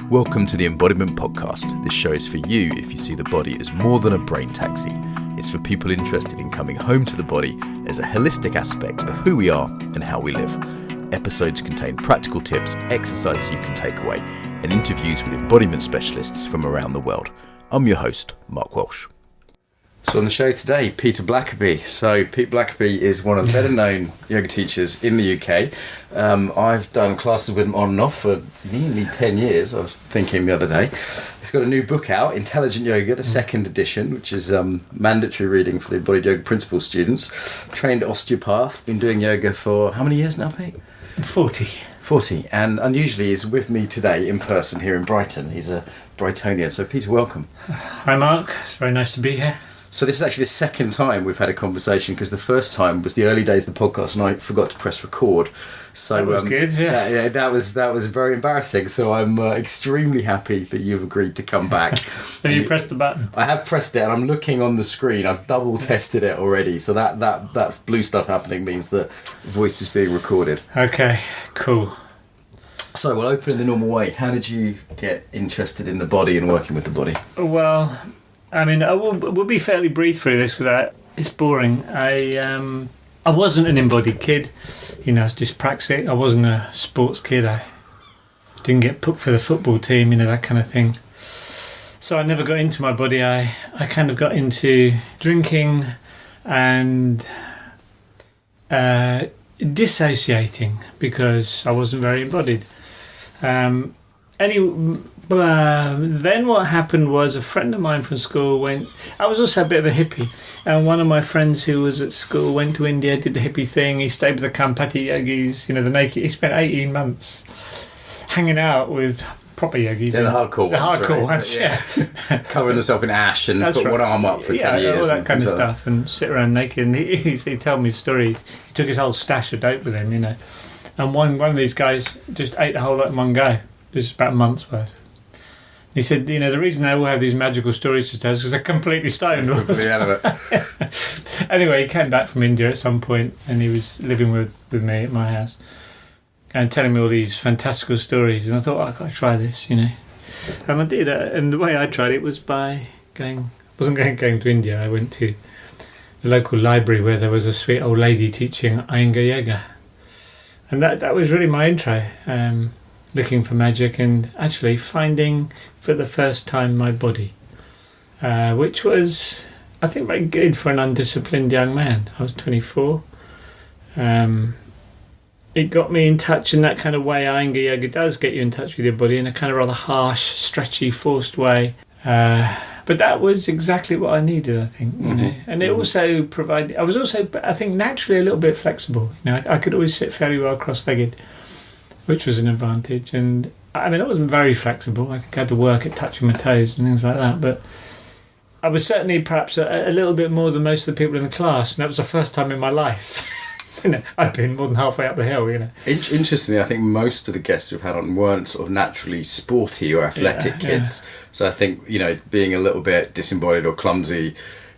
Welcome to the Embodiment Podcast. This show is for you if you see the body as more than a brain taxi. It's for people interested in coming home to the body as a holistic aspect of who we are and how we live. Episodes contain practical tips, exercises you can take away, and interviews with embodiment specialists from around the world. I'm your host, Mark Walsh. So on the show today, Peter Blackaby. So Pete Blackaby is one of the better known yoga teachers in the UK. I've done classes with him on and off for nearly 10 years, I was thinking the other day. He's got a new book out, Intelligent Yoga, the second edition, which is mandatory reading for the Embodied Yoga Principles students. Trained osteopath, been doing yoga for how many years now, Pete? 40, and unusually is with me today in person here in Brighton. He's a Brightonian. So Peter, welcome. Hi Mark, it's very nice to be here. So this is actually the second time we've had a conversation, because the first time was the early days of the podcast and I forgot to press record. So that was good, yeah. That was very embarrassing. So I'm extremely happy that you've agreed to come back. Have you pressed the button? I have pressed it, and I'm looking on the screen. I've double tested it already. So that blue stuff happening means that the voice is being recorded. Okay, cool. So we'll open in the normal way. How did you get interested in the body and working with the body? Well, I mean, we'll be fairly brief through this without it's boring. I wasn't an embodied kid, I was dyspraxic. I wasn't a sports kid. I didn't get put for the football team, that kind of thing. So I never got into my body. I kind of got into drinking and dissociating because I wasn't very embodied. Then what happened was a friend of mine from school I was also a bit of a hippie, and one of my friends who was at school went to India, did the hippie thing. He stayed with the Kampati yogis, the naked. He spent 18 months hanging out with proper yogis. They're the hardcore ones. The hardcore ones, yeah. Covering themselves in ash and put one arm up for 10 years. All that kind of stuff, and sit around naked. And he told me stories. He took his whole stash of dope with him, And one of these guys just ate the whole lot in one go. This is about a month's worth. He said, the reason they all have these magical stories to tell is because they're completely stoned. Anyway, he came back from India at some point, and he was living with me at my house and telling me all these fantastical stories. And I thought, I've got to try this, And I did. And the way I tried it was by going to India. I went to the local library where there was a sweet old lady teaching Iyengar yoga. And that was really my intro. Looking for magic and actually finding for the first time my body, which was, I think, very good for an undisciplined young man. I was 24. It got me in touch in that kind of way Iyengar yoga does get you in touch with your body in a kind of rather harsh, stretchy, forced way. But that was exactly what I needed, I think. And it also provided. I was also, I think, naturally a little bit flexible. I could always sit fairly well cross-legged, which was an advantage. And I mean, I wasn't very flexible. I think I had to work at touching my toes and things like that. But I was certainly perhaps a little bit more than most of the people in the class. And that was the first time in my life. I'd been more than halfway up the hill, Interestingly, I think most of the guests we've had on weren't sort of naturally sporty or athletic kids. Yeah. So I think, being a little bit disembodied or clumsy,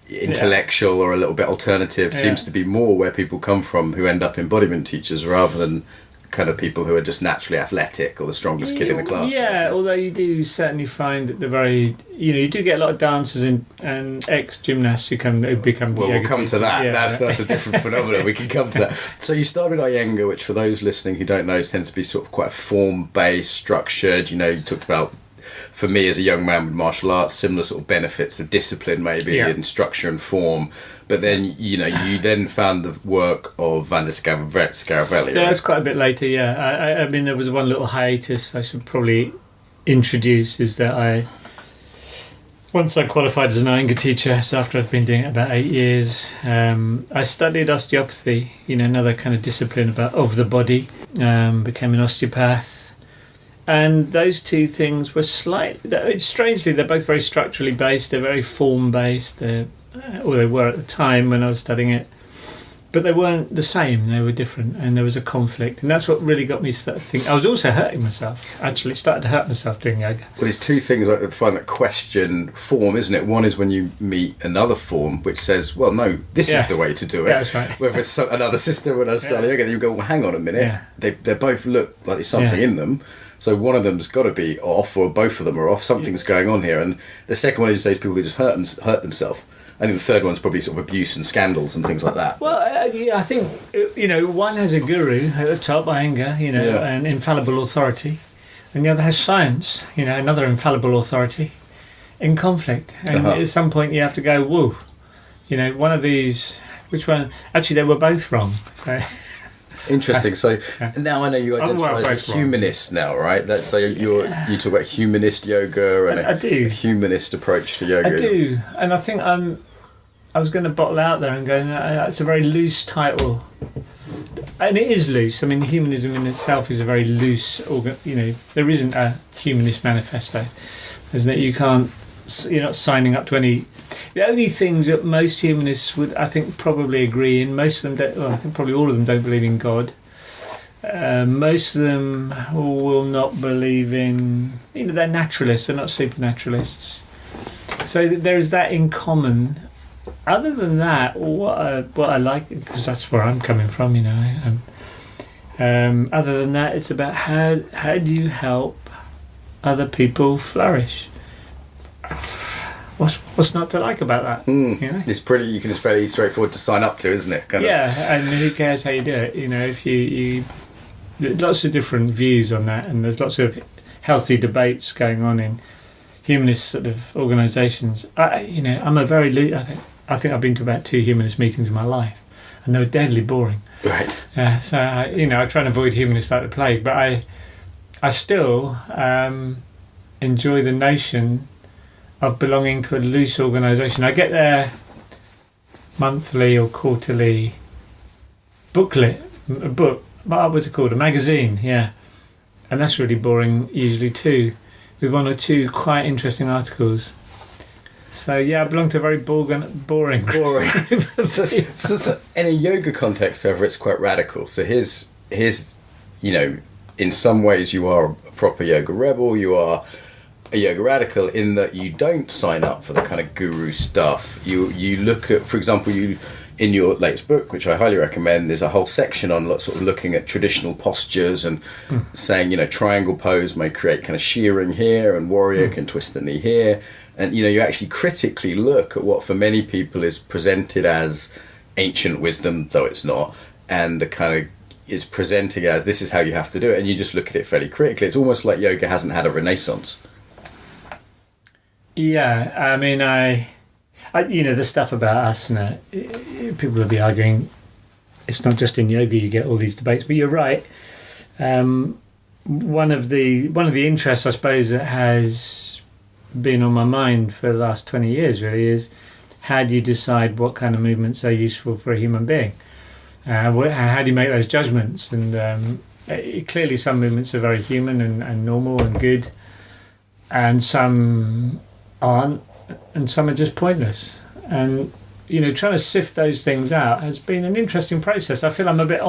intellectual or a little bit alternative seems to be more where people come from who end up embodiment teachers rather than kind of people who are just naturally athletic or the strongest kid in the class. Yeah, although you do certainly find that they're very, you do get a lot of dancers and ex-gymnasts who become well, we'll come to that. Yeah. That's a different phenomenon. We can come to that. So you started Iyengar, which for those listening who don't know, tends to be sort of quite form-based, structured. You talked about, for me as a young man with martial arts, similar sort of benefits of discipline maybe in structure and form. But then, you then found the work of Vanda Scaravelli. Yeah, that's quite a bit later, yeah. I mean, there was one little hiatus I should probably introduce, is that once I qualified as an Iyengar teacher, so after I'd been doing it about 8 years, I studied osteopathy, another kind of discipline of the body, became an osteopath. And those two things were strangely, they're both very structurally based, they're very form-based, or they were at the time when I was studying it, but they weren't the same. They were different, and there was a conflict, and that's what really got me to think. I was also hurting myself. Actually, started to hurt myself doing yoga. Well, there's two things I find that question form, isn't it? One is when you meet another form which says, "Well, no, this is the way to do it." Yeah, that's right. Whether it's another system when I study yoga, then you go, "Well, hang on a minute. They both look like there's something in them." So one of them's got to be off, or both of them are off. Something's going on here. And the second one is people who just hurt themselves. I think the third one's probably sort of abuse and scandals and things like that. Well, yeah, I think, one has a guru at the top, Iyengar, an infallible authority, and the other has science, another infallible authority, in conflict. And at some point you have to go, whoa, one of these, which one? Actually, they were both wrong. So. Interesting. So now I know you identify as a humanist now, right? That's so you talk about humanist yoga and a humanist approach to yoga. I do, and I think I was going to bottle out there and go, no, it's a very loose title, and it is loose. I mean, humanism in itself is a very loose. There isn't a humanist manifesto, isn't it? You're not signing up to any. The only things that most humanists would, I think, probably agree in, most of them don't, well, I think probably all of them don't believe in God. Most of them will not believe in, they're naturalists, they're not supernaturalists. So there is that in common. Other than that, what I like, because that's where I'm coming from, other than that, it's about how do you help other people flourish. What's not to like about that? It's it's fairly straightforward to sign up to, isn't it? And who cares how you do it? If you lots of different views on that, and there's lots of healthy debates going on in humanist sort of organisations. I'm a very I think I've been to about 2 humanist meetings in my life, and they were deadly boring. Right. So I try and avoid humanists like the plague, but I still enjoy the notion of belonging to a loose organisation. I get their monthly or quarterly booklet, a book, what was it called? A magazine, yeah. And that's really boring usually too, with 1 or 2 quite interesting articles. So yeah, I belong to a very boring group. So in a yoga context, however, it's quite radical. So here's in some ways you are a proper yoga rebel, you are a yoga radical in that you don't sign up for the kind of guru stuff. You look at, for example, in your latest book, which I highly recommend, there's a whole section on sort of looking at traditional postures and saying, triangle pose may create kind of shearing here, and warrior can twist the knee here. And, you actually critically look at what for many people is presented as ancient wisdom, though it's not, and the kind of is presenting as this is how you have to do it, and you just look at it fairly critically. It's almost like yoga hasn't had a renaissance. Yeah, I mean, I the stuff about asana, people will be arguing it's not just in yoga you get all these debates, but you're right. One of the interests, I suppose, that has been on my mind for the last 20 years really is how do you decide what kind of movements are useful for a human being? How do you make those judgments? And clearly some movements are very human and normal and good, and some aren't, and some are just pointless. And trying to sift those things out has been an interesting process. I feel I'm a bit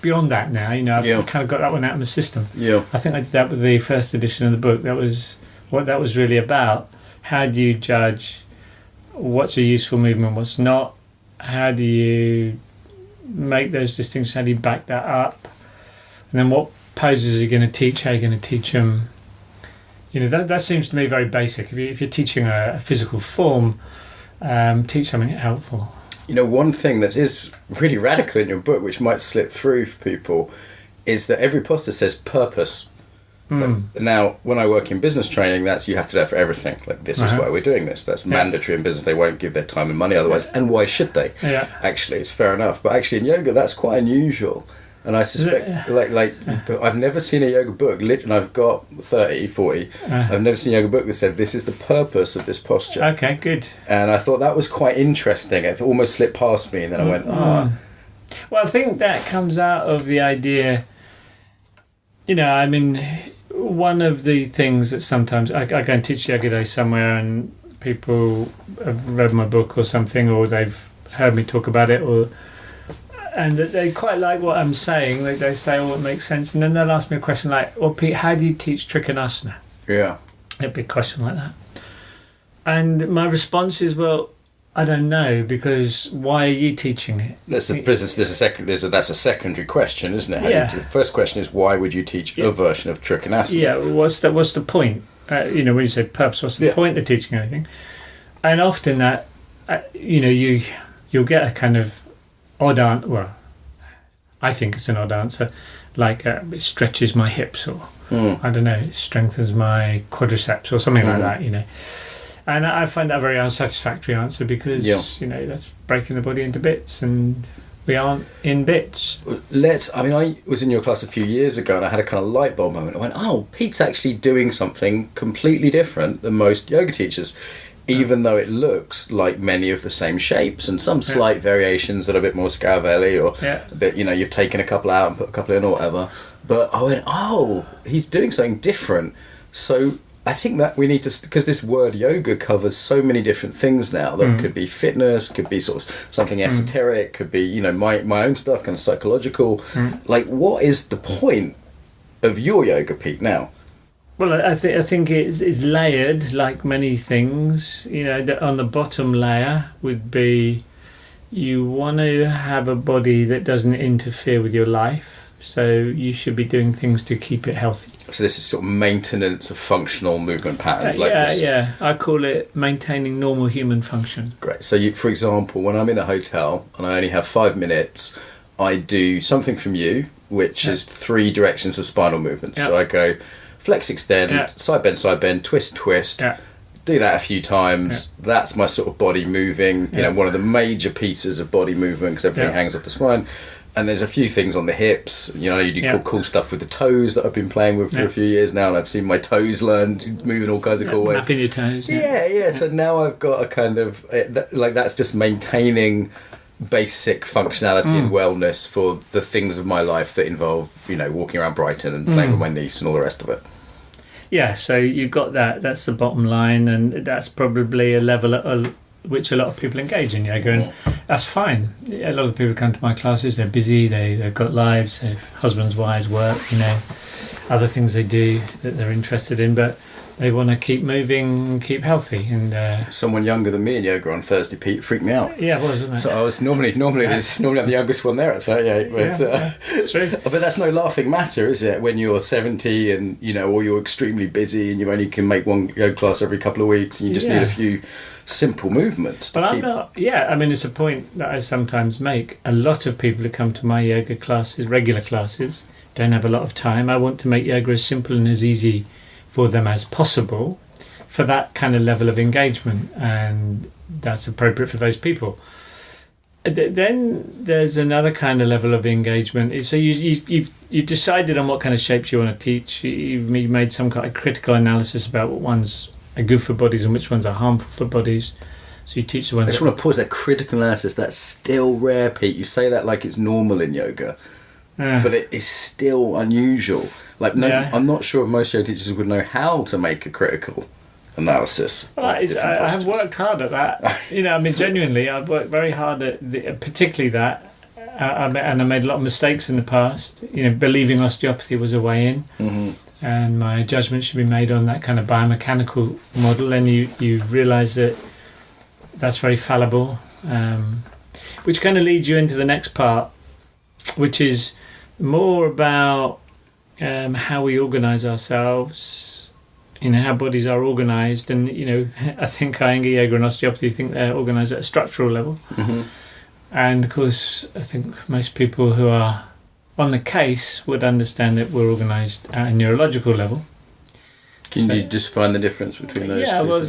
beyond that now. I've kind of got that one out of my system. Yeah, I think I did that with the first edition of the book. That was what that was really about. How do you judge what's a useful movement, what's not? How do you make those distinctions? How do you back that up? And then what poses are you going to teach? How are you going to teach them? That seems to me very basic. If you're teaching a physical form, teach something helpful. One thing that is really radical in your book, which might slip through for people, is that every posture says purpose. Now, when I work in business training, that's you have to do that for everything. Like, this is why we're doing this. That's mandatory in business. They won't give their time and money otherwise. And why should they? Yeah. Actually, it's fair enough. But actually, in yoga, that's quite unusual. And I suspect, I've never seen a yoga book, and I've got 30, 40, I've never seen a yoga book that said, this is the purpose of this posture. Okay, good. And I thought that was quite interesting. It almost slipped past me, and then I went, Well, I think that comes out of the idea, one of the things that sometimes, I go and teach yoga day somewhere, and people have read my book or something, or they've heard me talk about it, and they quite like what I'm saying. They say, it makes sense. And then they'll ask me a question like, well, Pete, how do you teach Trikonasana? Yeah. A big question like that. And my response is, well, I don't know, because why are you teaching it? That's a secondary question, isn't it? Yeah. The first question is, why would you teach a version of trikonasana? Yeah, what's the point? When you say purpose, what's the point of teaching anything? And often that, you'll get a kind of odd answer. Well, I think it's an odd answer, like it stretches my hips, or I don't know, it strengthens my quadriceps, or something like that. And I find that a very unsatisfactory answer, because that's breaking the body into bits, and we aren't in bits. I was in your class a few years ago, and I had a kind of light bulb moment. I went, oh, Pete's actually doing something completely different than most yoga teachers, even though it looks like many of the same shapes and some slight variations that are a bit more Scaravelli, or a bit, you've taken a couple out and put a couple in or whatever. But I went, oh, he's doing something different. So I think that we need to, because this word yoga covers so many different things now. That could be fitness, could be sort of something esoteric, could be my own stuff, kind of psychological. Like, what is the point of your yoga, Pete, now? Well, I think it's layered, like many things. On the bottom layer would be, you want to have a body that doesn't interfere with your life, so you should be doing things to keep it healthy. So this is sort of maintenance of functional movement patterns. I call it maintaining normal human function. Great. So, for example, when I'm in a hotel and I only have 5 minutes, I do something from you, which is 3 directions of spinal movement. So I go flex, extend, side bend, twist. Do that a few times. That's my sort of body moving. One of the major pieces of body movement, because everything hangs off the spine. And there's a few things on the hips. You do cool stuff with the toes that I've been playing with for a few years now, and I've seen my toes learn, moving all kinds of cool ways. Mapping your toes. Yeah. So now I've got a kind of that's just maintaining basic functionality and wellness for the things of my life that involve walking around Brighton and playing with my niece and all the rest of it. Yeah, so you've got that. That's the bottom line, and that's probably a level at which a lot of people engage in yoga, and that's fine. A lot of the people come to my classes, they're busy, they've got lives, they've husbands, wives, work, other things they do that they're interested in, but they want to keep moving, keep healthy. And someone younger than me in yoga on Thursday, Pete, freaked me out. Yeah, it was, wasn't it? So I was normally I'm the youngest one there at 38, but it's true. But that's no laughing matter, is it? When you're 70 and or you're extremely busy and you only can make one yoga class every couple of weeks, and you just need a few simple movements. It's a point that I sometimes make. A lot of people who come to my yoga classes, regular classes, don't have a lot of time. I want to make yoga as simple and as easy for them as possible, for that kind of level of engagement, and that's appropriate for those people. Then there's another kind of level of engagement. So you've decided on what kind of shapes you want to teach. You've made some kind of critical analysis about what ones are good for bodies and which ones are harmful for bodies. So you teach the ones. I just want to pause that critical analysis. That's still rare, Pete. You say that like it's normal in yoga, but it is still unusual. I'm not sure most yoga teachers would know how to make a critical analysis. Well, I have worked hard at that. Genuinely, I've worked very hard at particularly that, and I made a lot of mistakes in the past. Believing osteopathy was a way in, and my judgment should be made on that kind of biomechanical model. And you realise that that's very fallible, which kind of leads you into the next part, which is more about how we organise ourselves, how bodies are organised, and I think Iyengar yoga and osteopathy think they're organised at a structural level, and of course I think most people who are on the case would understand that we're organised at a neurological level. Can you just find the difference between those? Yeah, well,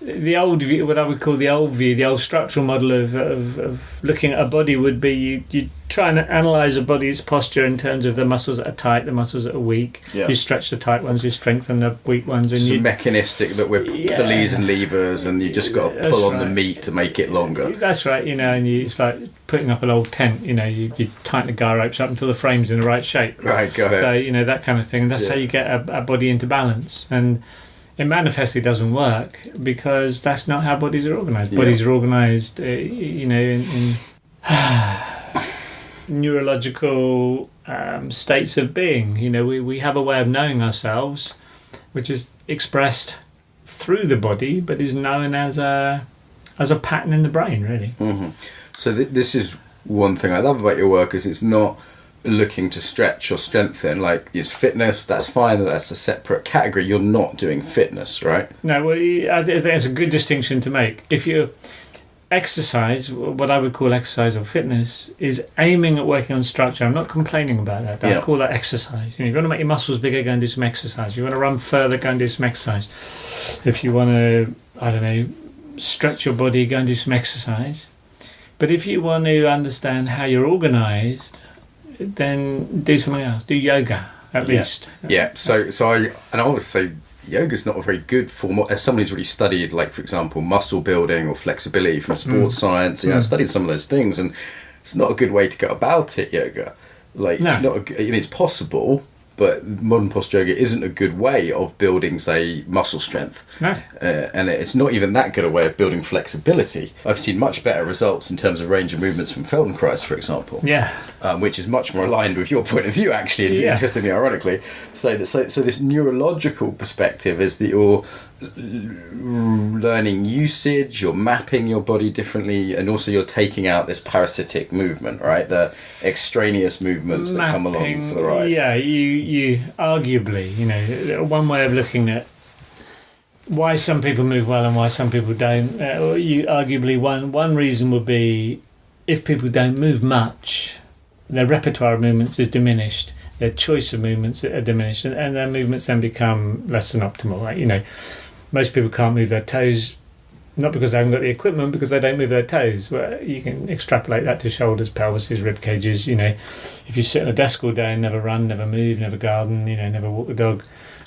the old view, what I would call the old view, the old structural model of looking at a body would be you try and analyse a body's posture in terms of the muscles that are tight, the muscles that are weak. You stretch the tight ones, you strengthen the weak ones. And it's mechanistic that we're pulleys and levers, and you just got to pull on the meat to make it longer. That's right, and it's like putting up an old tent, you tighten the guy ropes up until the frame's in the right shape. Right, got it. So, that kind of thing. And that's how you get a body into balance. And it manifestly doesn't work because that's not how bodies are organised. Bodies are organised, in neurological states of being. We have a way of knowing ourselves, which is expressed through the body, but is known as a as a pattern in the brain, really. Mm-hmm. So this is one thing I love about your work, is it's not looking to stretch or strengthen. Like, it's fitness, that's fine, that's a separate category. You're not doing fitness, right? No, well, I think it's a good distinction to make. If you exercise, what I would call exercise or fitness, is aiming at working on structure. I'm not complaining about that. I call that exercise. If you want to make your muscles bigger, go and do some exercise. If you want to run further, go and do some exercise. If you want to, I don't know, stretch your body, go and do some exercise. But if you want to understand how you're organised, then do something else. Do yoga, at least. Yeah. So I always say yoga's not a very good form. As someone who's really studied, like, for example, muscle building or flexibility from sports science, I've studied some of those things, and it's not a good way to go about it, yoga. Like, it's not it's possible, but modern posture yoga isn't a good way of building, say, muscle strength. No. And it's not even that good a way of building flexibility. I've seen much better results in terms of range of movements from Feldenkrais, for example. Yeah. Which is much more aligned with your point of view, actually, interestingly, ironically. So this neurological perspective is that you're learning usage, you're mapping your body differently, and also you're taking out this parasitic movement, right? The extraneous movements that come along for the ride. Yeah, you arguably, one way of looking at why some people move well and why some people don't, one reason would be if people don't move much, their repertoire of movements is diminished, their choice of movements are diminished, and their movements then become less than optimal, right? Most people can't move their toes, not because they haven't got the equipment, because they don't move their toes. Well, you can extrapolate that to shoulders, pelvises, rib cages. If you sit on a desk all day and never run, never move, never garden, never walk the dog.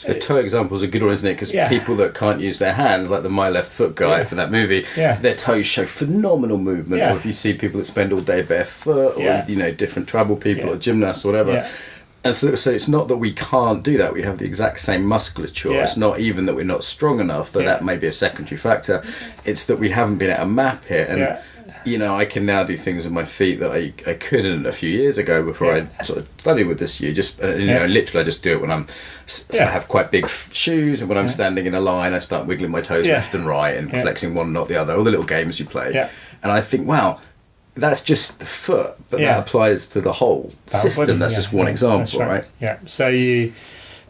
The toe example is a good one, isn't it? Because people that can't use their hands, like the My Left Foot guy from that movie, their toes show phenomenal movement. Or if you see people that spend all day barefoot, or different tribal people or gymnasts or whatever. Yeah. And so it's not that we can't do that. We have the exact same musculature. It's not even that we're not strong enough, though that may be a secondary factor. It's that we haven't been able to map it. And, I can now do things with my feet that I couldn't a few years ago before I sort of studied with this. Literally I just do it when I have quite big shoes, and when I'm standing in a line, I start wiggling my toes left and right and flexing one, not the other, all the little games you play. Yeah. And I think, wow, that's just the foot, but that applies to the whole system. Body, that's just one example, right? Yeah. So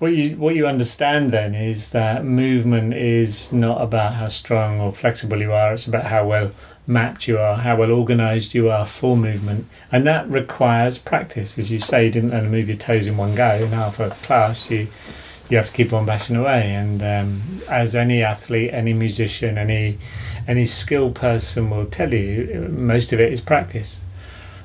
what you understand then is that movement is not about how strong or flexible you are. It's about how well mapped you are, how well organised you are for movement, and that requires practice. As you say, you didn't learn to move your toes in one go. In half a class, you have to keep on bashing away. And as any athlete, any musician, any skilled person will tell you, most of it is practice,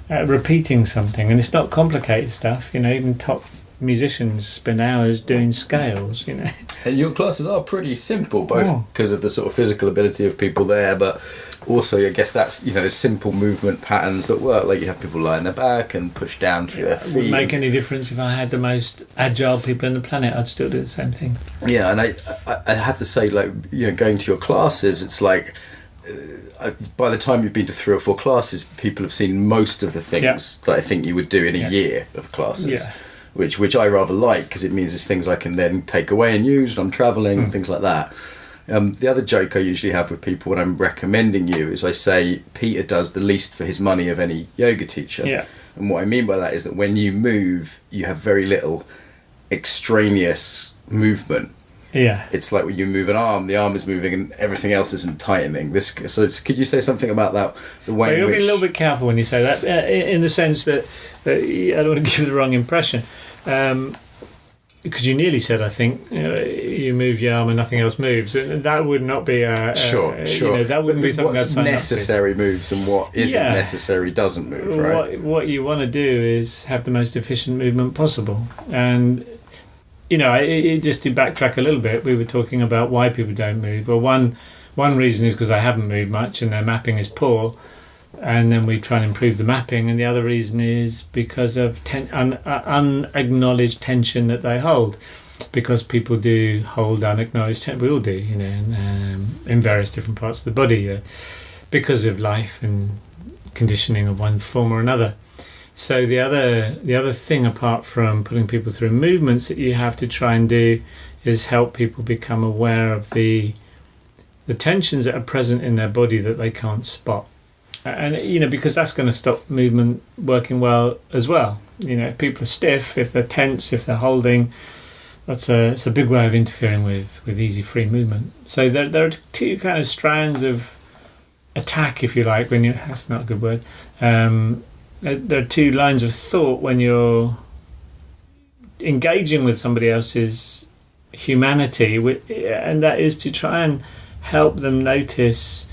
repeating something, and it's not complicated stuff. Even top musicians spend hours doing scales. And your classes are pretty simple, both because of the sort of physical ability of people there, but also I guess that's there's simple movement patterns that work. Like, you have people lie on their back and push down through their feet. It wouldn't make any difference if I had the most agile people on the planet. I'd still do the same thing. Yeah, and I have to say, like, going to your classes, it's like by the time you've been to 3 or 4 classes, people have seen most of the things that I think you would do in a year of classes. Yeah. Which I rather like, because it means there's things I can then take away and use when I'm travelling and things like that. The other joke I usually have with people when I'm recommending you is I say Peter does the least for his money of any yoga teacher. Yeah. And what I mean by that is that when you move, you have very little extraneous movement. Yeah. It's like when you move an arm, the arm is moving and everything else isn't tightening. So could you say something about that? The way in which... You'll be a little bit careful when you say that, in the sense that I don't want to give the wrong impression. Because you nearly said, I think, you move your arm and nothing else moves. That would not be sure. That wouldn't be something that's necessary moves, and what isn't necessary doesn't move, right? What you want to do is have the most efficient movement possible. And just to backtrack a little bit, we were talking about why people don't move. Well, one reason is because they haven't moved much and their mapping is poor. And then we try and improve the mapping, and the other reason is because of unacknowledged tension that they hold, because people do hold unacknowledged tension. We all do, in various different parts of the body, because of life and conditioning of one form or another. So the other thing, apart from putting people through movements, that you have to try and do is help people become aware of the the tensions that are present in their body that they can't spot. And, because that's going to stop movement working well as well. If people are stiff, if they're tense, if they're holding, it's a big way of interfering with easy free movement. So there are two kind of strands of attack, if you like, that's not a good word. There are two lines of thought when you're engaging with somebody else's humanity, and that is to try and help them notice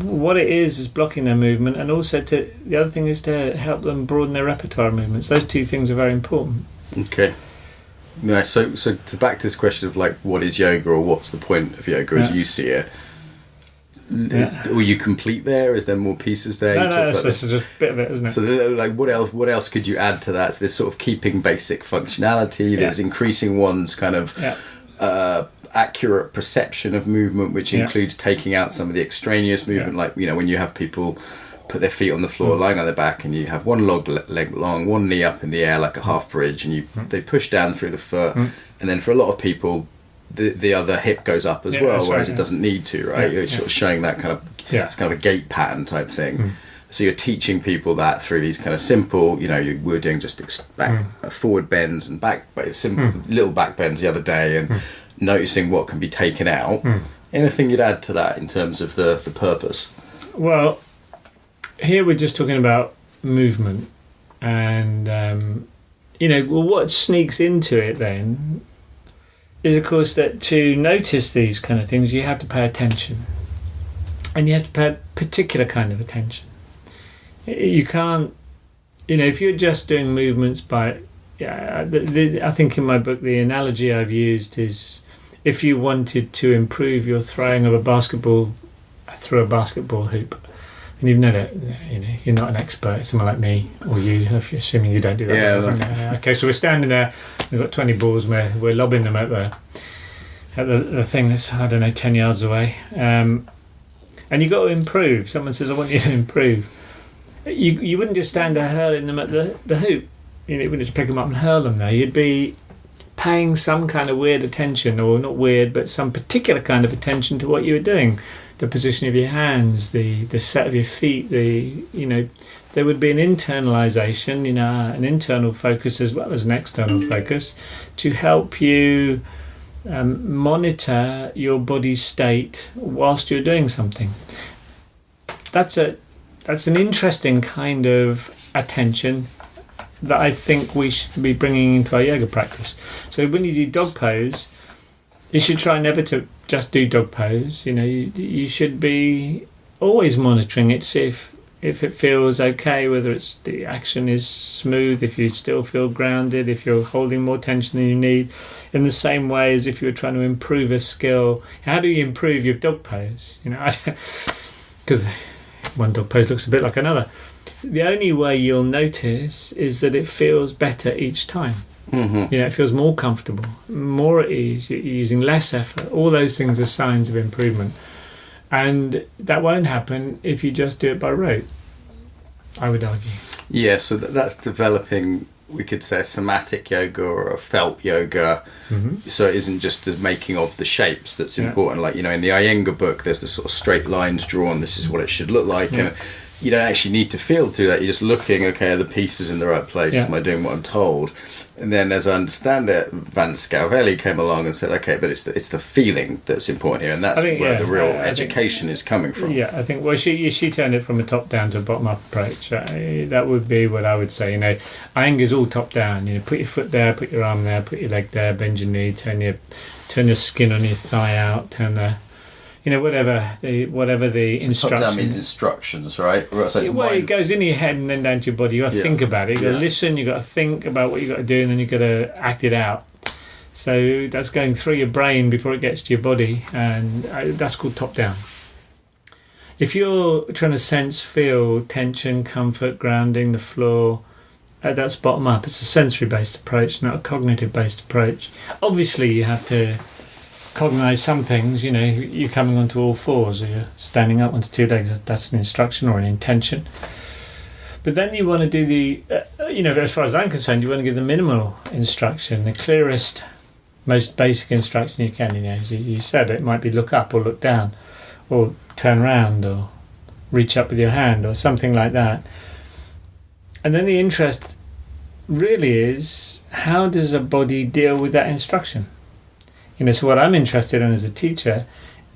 what it is blocking their movement, and also the other thing is to help them broaden their repertoire of movements. Those two things are very important. Okay. Yeah, so to back to this question of like, what is yoga, or what's the point of yoga as you see it? Were you complete there? Is there more pieces there? No, it's just a bit of it, isn't it? So like, what else could you add to that? So there's sort of keeping basic functionality, there's increasing one's kind of accurate perception of movement, which includes taking out some of the extraneous movement, like when you have people put their feet on the floor lying on their back, and you have one leg long, one knee up in the air like a half bridge, and they push down through the foot, and then for a lot of people the other hip goes up as well, whereas it doesn't need to, right? It's sort of showing that kind of it's kind of a gait pattern type thing. So you're teaching people that through these kind of simple, we're doing just forward bends and back, simple little back bends the other day, and noticing what can be taken out. Anything you'd add to that in terms of the purpose? Well, here we're just talking about movement, and what sneaks into it then is, of course, that to notice these kind of things you have to pay attention, and you have to pay a particular kind of attention. You can't, if you're just doing movements by, I think in my book the analogy I've used is, if you wanted to improve your throwing of a basketball through a basketball hoop, and you've never, you're not an expert, someone like me or you, assuming you don't do that. Okay, so we're standing there, we've got 20 balls, and we're lobbing them at the thing that's, I don't know, 10 yards away, and you've got to improve. Someone says, I want you to improve. You wouldn't just stand there hurling them at the hoop. You wouldn't just pick them up and hurl them there. You'd be paying some kind of weird attention, or not weird, but some particular kind of attention to what you were doing. The position of your hands, the set of your feet, there would be an internalization, an internal focus as well as an external focus, to help you monitor your body's state whilst you're doing something. That's an interesting kind of attention that I think we should be bringing into our yoga practice. So when you do dog pose, you should try never to just do dog pose. You should be always monitoring it to see if it feels okay, whether it's the action is smooth, if you still feel grounded, if you're holding more tension than you need. In the same way as if you were trying to improve a skill, how do you improve your dog pose? Because one dog pose looks a bit like another. The only way you'll notice is that it feels better each time. It feels more comfortable, more at ease, you're using less effort. All those things are signs of improvement. And that won't happen if you just do it by rote, I would argue. Yeah, so that's developing, we could say, a somatic yoga or a felt yoga. So it isn't just the making of the shapes that's important. Like, in the Iyengar book, there's the sort of straight lines drawn, this is what it should look like. And you don't actually need to feel through that. You're just looking, okay, are the pieces in the right place? Am I doing what I'm told? And then, as I understand it, Vanda Scaravelli came along and said, okay, but it's the feeling that's important here, and that's where the real education is coming from. Yeah, I think, well, she turned it from a top-down to a bottom-up approach. That would be what I would say. Iyengar's all top-down. Put your foot there, put your arm there, put your leg there, bend your knee, turn your skin on your thigh out, turn the... whatever the instruction. Top down means instructions, right? So it goes in your head and then down to your body. You got to think about it. You got to listen. You got to think about what you got to do, and then you got to act it out. So that's going through your brain before it gets to your body, and that's called top down. If you're trying to sense, feel tension, comfort, grounding, the floor, that's bottom up. It's a sensory based approach, not a cognitive based approach. Obviously, you have to cognize some things. You're coming onto all fours, or you're standing up onto two legs. That's an instruction or an intention. But then you want to do the as far as I'm concerned, you want to give the minimal instruction, the clearest most basic instruction you can. As you said, it might be look up or look down, or turn around, or reach up with your hand, or something like that. And then the interest really is, how does a body deal with that instruction? So what I'm interested in as a teacher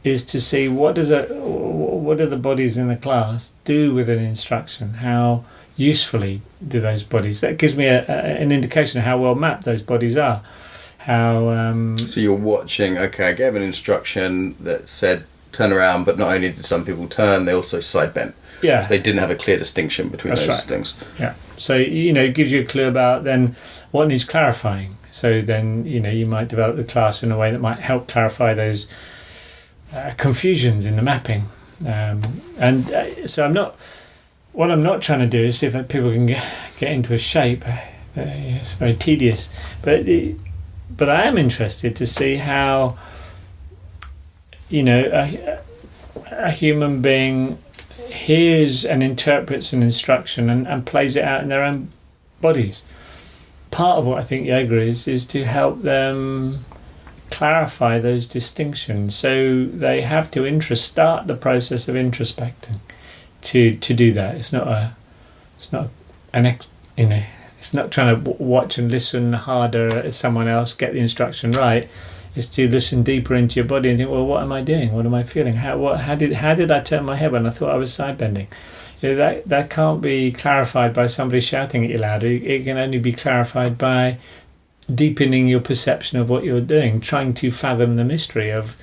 is to see what do the bodies in the class do with an instruction? How usefully do those bodies? That gives me an indication of how well mapped those bodies are. So you're watching. Okay, I gave an instruction that said turn around, but not only did some people turn, they also side bent. Yeah, so they didn't have a clear distinction between those things. Yeah. So it gives you a clue about then what needs clarifying. So then you might develop the class in a way that might help clarify those confusions in the mapping. So what I'm not trying to do is see if people can get into a shape. It's very tedious, but I am interested to see how a human being hears and interprets an instruction and plays it out in their own bodies. Part of what I think yoga is to help them clarify those distinctions. So they have to start the process of introspecting to do that. It's not trying to watch and listen harder as someone else get the instruction right. Is to listen deeper into your body and think, well, what am I doing? What am I feeling? How did I turn my head when I thought I was side bending? That can't be clarified by somebody shouting at you louder. It can only be clarified by deepening your perception of what you're doing, trying to fathom the mystery of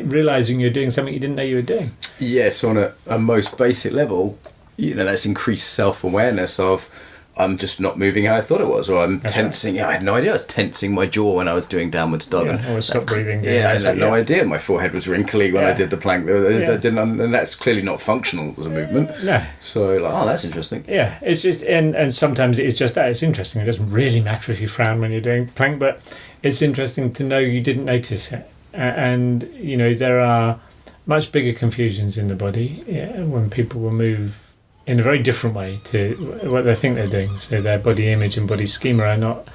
realizing you're doing something you didn't know you were doing. Yes, on a most basic level, that's increased self-awareness of, I'm just not moving how I thought it was, or I'm tensing. Right. I had no idea I was tensing my jaw when I was doing downwards dog. Or stop breathing. I had no idea my forehead was wrinkly when I did the plank. And that's clearly not functional as a movement. No. So, that's interesting. Yeah, it's just, and sometimes it's just that. It's interesting. It doesn't really matter if you frown when you're doing plank, but it's interesting to know you didn't notice it. And, there are much bigger confusions in the body when people will move in a very different way to what they think they're doing. So their body image and body schema are not,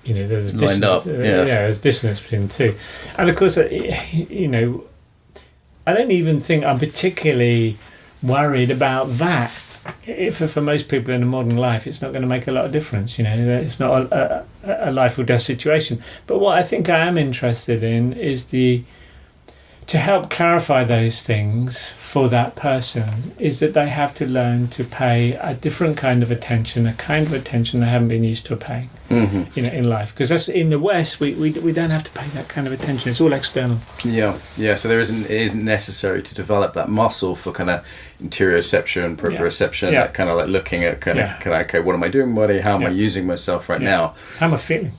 there's a lined up. There's dissonance between the two. And of course, I don't even think I'm particularly worried about that. For most people in a modern life, it's not going to make a lot of difference. It's not a life or death situation. But what I think I am interested in is to help clarify those things for that person, is that they have to learn to pay a different kind of attention, a kind of attention they haven't been used to paying, in life. Because that's in the West, we don't have to pay that kind of attention. It's all external. Yeah. So it isn't necessary to develop that muscle for kind of interoception, proprioception, that kind of like looking at okay, what am I doing, body? How am I using myself right now? How am I feeling?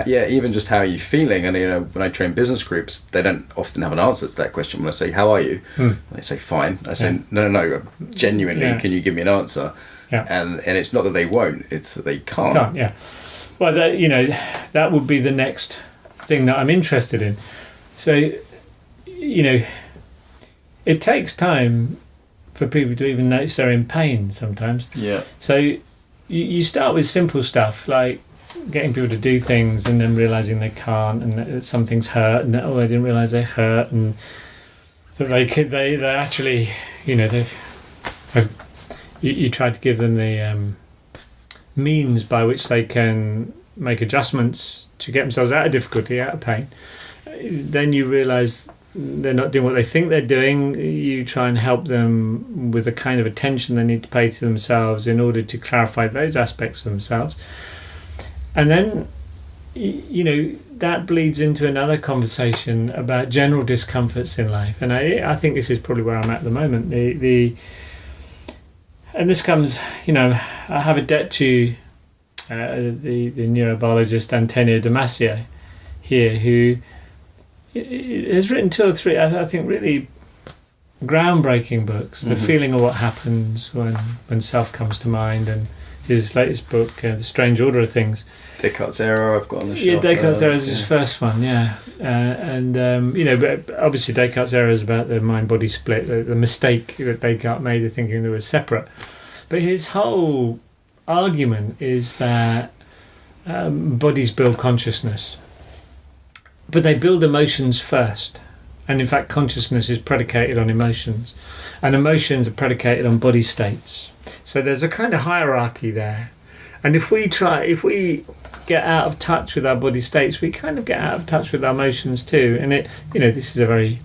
Even just how are you feeling? And when I train business groups, they don't often have an answer to that question. When I say, how are you? They say, fine. I say, no, genuinely, can you give me an answer? And it's not that they won't, it's that they can't. Well, that would be the next thing that I'm interested in. So, it takes time for people to even notice they're in pain sometimes. So you start with simple stuff like getting people to do things and then realizing they can't, and that something's hurt, and that, I didn't realize they hurt, and that they actually, you try to give them the means by which they can make adjustments to get themselves out of difficulty, out of pain. Then you realize they're not doing what they think they're doing. You try and help them with the kind of attention they need to pay to themselves in order to clarify those aspects of themselves. And then, that bleeds into another conversation about general discomforts in life. And I think this is probably where I'm at the moment. And this comes, I have a debt to the neurobiologist Antonio Damasio here, who has written 2 or 3, I think, really groundbreaking books. The feeling of what happens when self comes to mind, and his latest book, The Strange Order of Things. Descartes' Error, I've got on the shelf. Yeah, Descartes' Error is his first one, but obviously Descartes' Error is about the mind-body split, the mistake that Descartes made of thinking they were separate. But his whole argument is that bodies build consciousness, but they build emotions first. And in fact, consciousness is predicated on emotions, and emotions are predicated on body states. So there's a kind of hierarchy there. And if we get out of touch with our body states, we kind of get out of touch with our emotions too. And this is a very,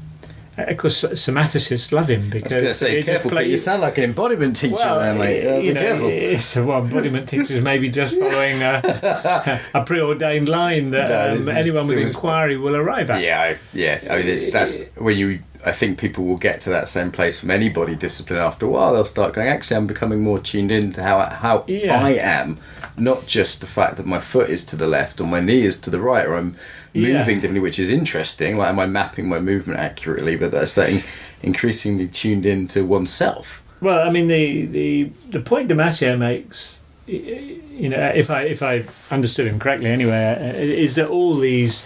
of course, somaticists love him because I was going to say, careful, but you sound like an embodiment teacher there, mate. Be careful. It's embodiment teachers maybe just following a preordained line that anyone with inquiry will arrive at. Yeah. I mean, that's when you. I think people will get to that same place from any body discipline. After a while, they'll start going, actually, I'm becoming more tuned in to how I am, not just the fact that my foot is to the left or my knee is to the right, or I'm moving differently, which is interesting. Like, am I mapping my movement accurately? But that's that increasingly tuned in to oneself. Well, I mean, the point Damasio makes, if I understood him correctly anyway, is that all these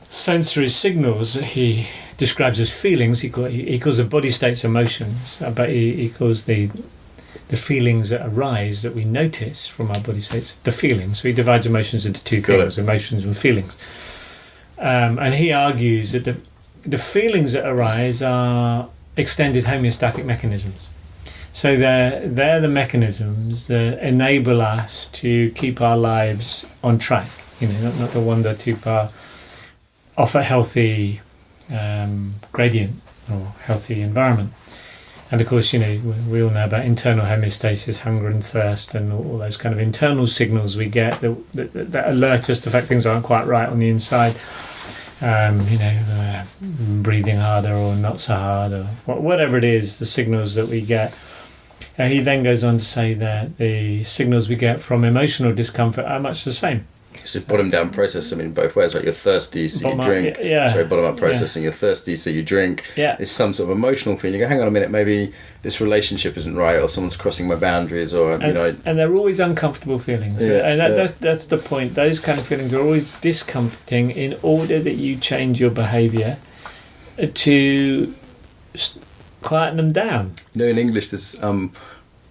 sensory signals that he describes as feelings, he calls the body states emotions, but he calls the feelings that arise that we notice from our body states the feelings. So he divides emotions into two things: emotions and feelings. And he argues that the feelings that arise are extended homeostatic mechanisms. So they're the mechanisms that enable us to keep our lives on track. Not to wander too far off a healthy gradient or healthy environment. And of course, we all know about internal homeostasis, hunger and thirst, and all those kind of internal signals we get that alert us to the fact things aren't quite right on the inside. Breathing harder or not so hard, or whatever it is, the signals that we get. He then goes on to say that the signals we get from emotional discomfort are much the same. It's a bottom-down process. I mean, both ways. Like, you're thirsty, so you drink. Sorry, bottom-up processing. You're thirsty, so you drink. It's some sort of emotional thing. You go, hang on a minute, maybe this relationship isn't right, or someone's crossing my boundaries, or And they're always uncomfortable feelings. That's the point. Those kind of feelings are always discomforting in order that you change your behaviour to quieten them down. In English, there's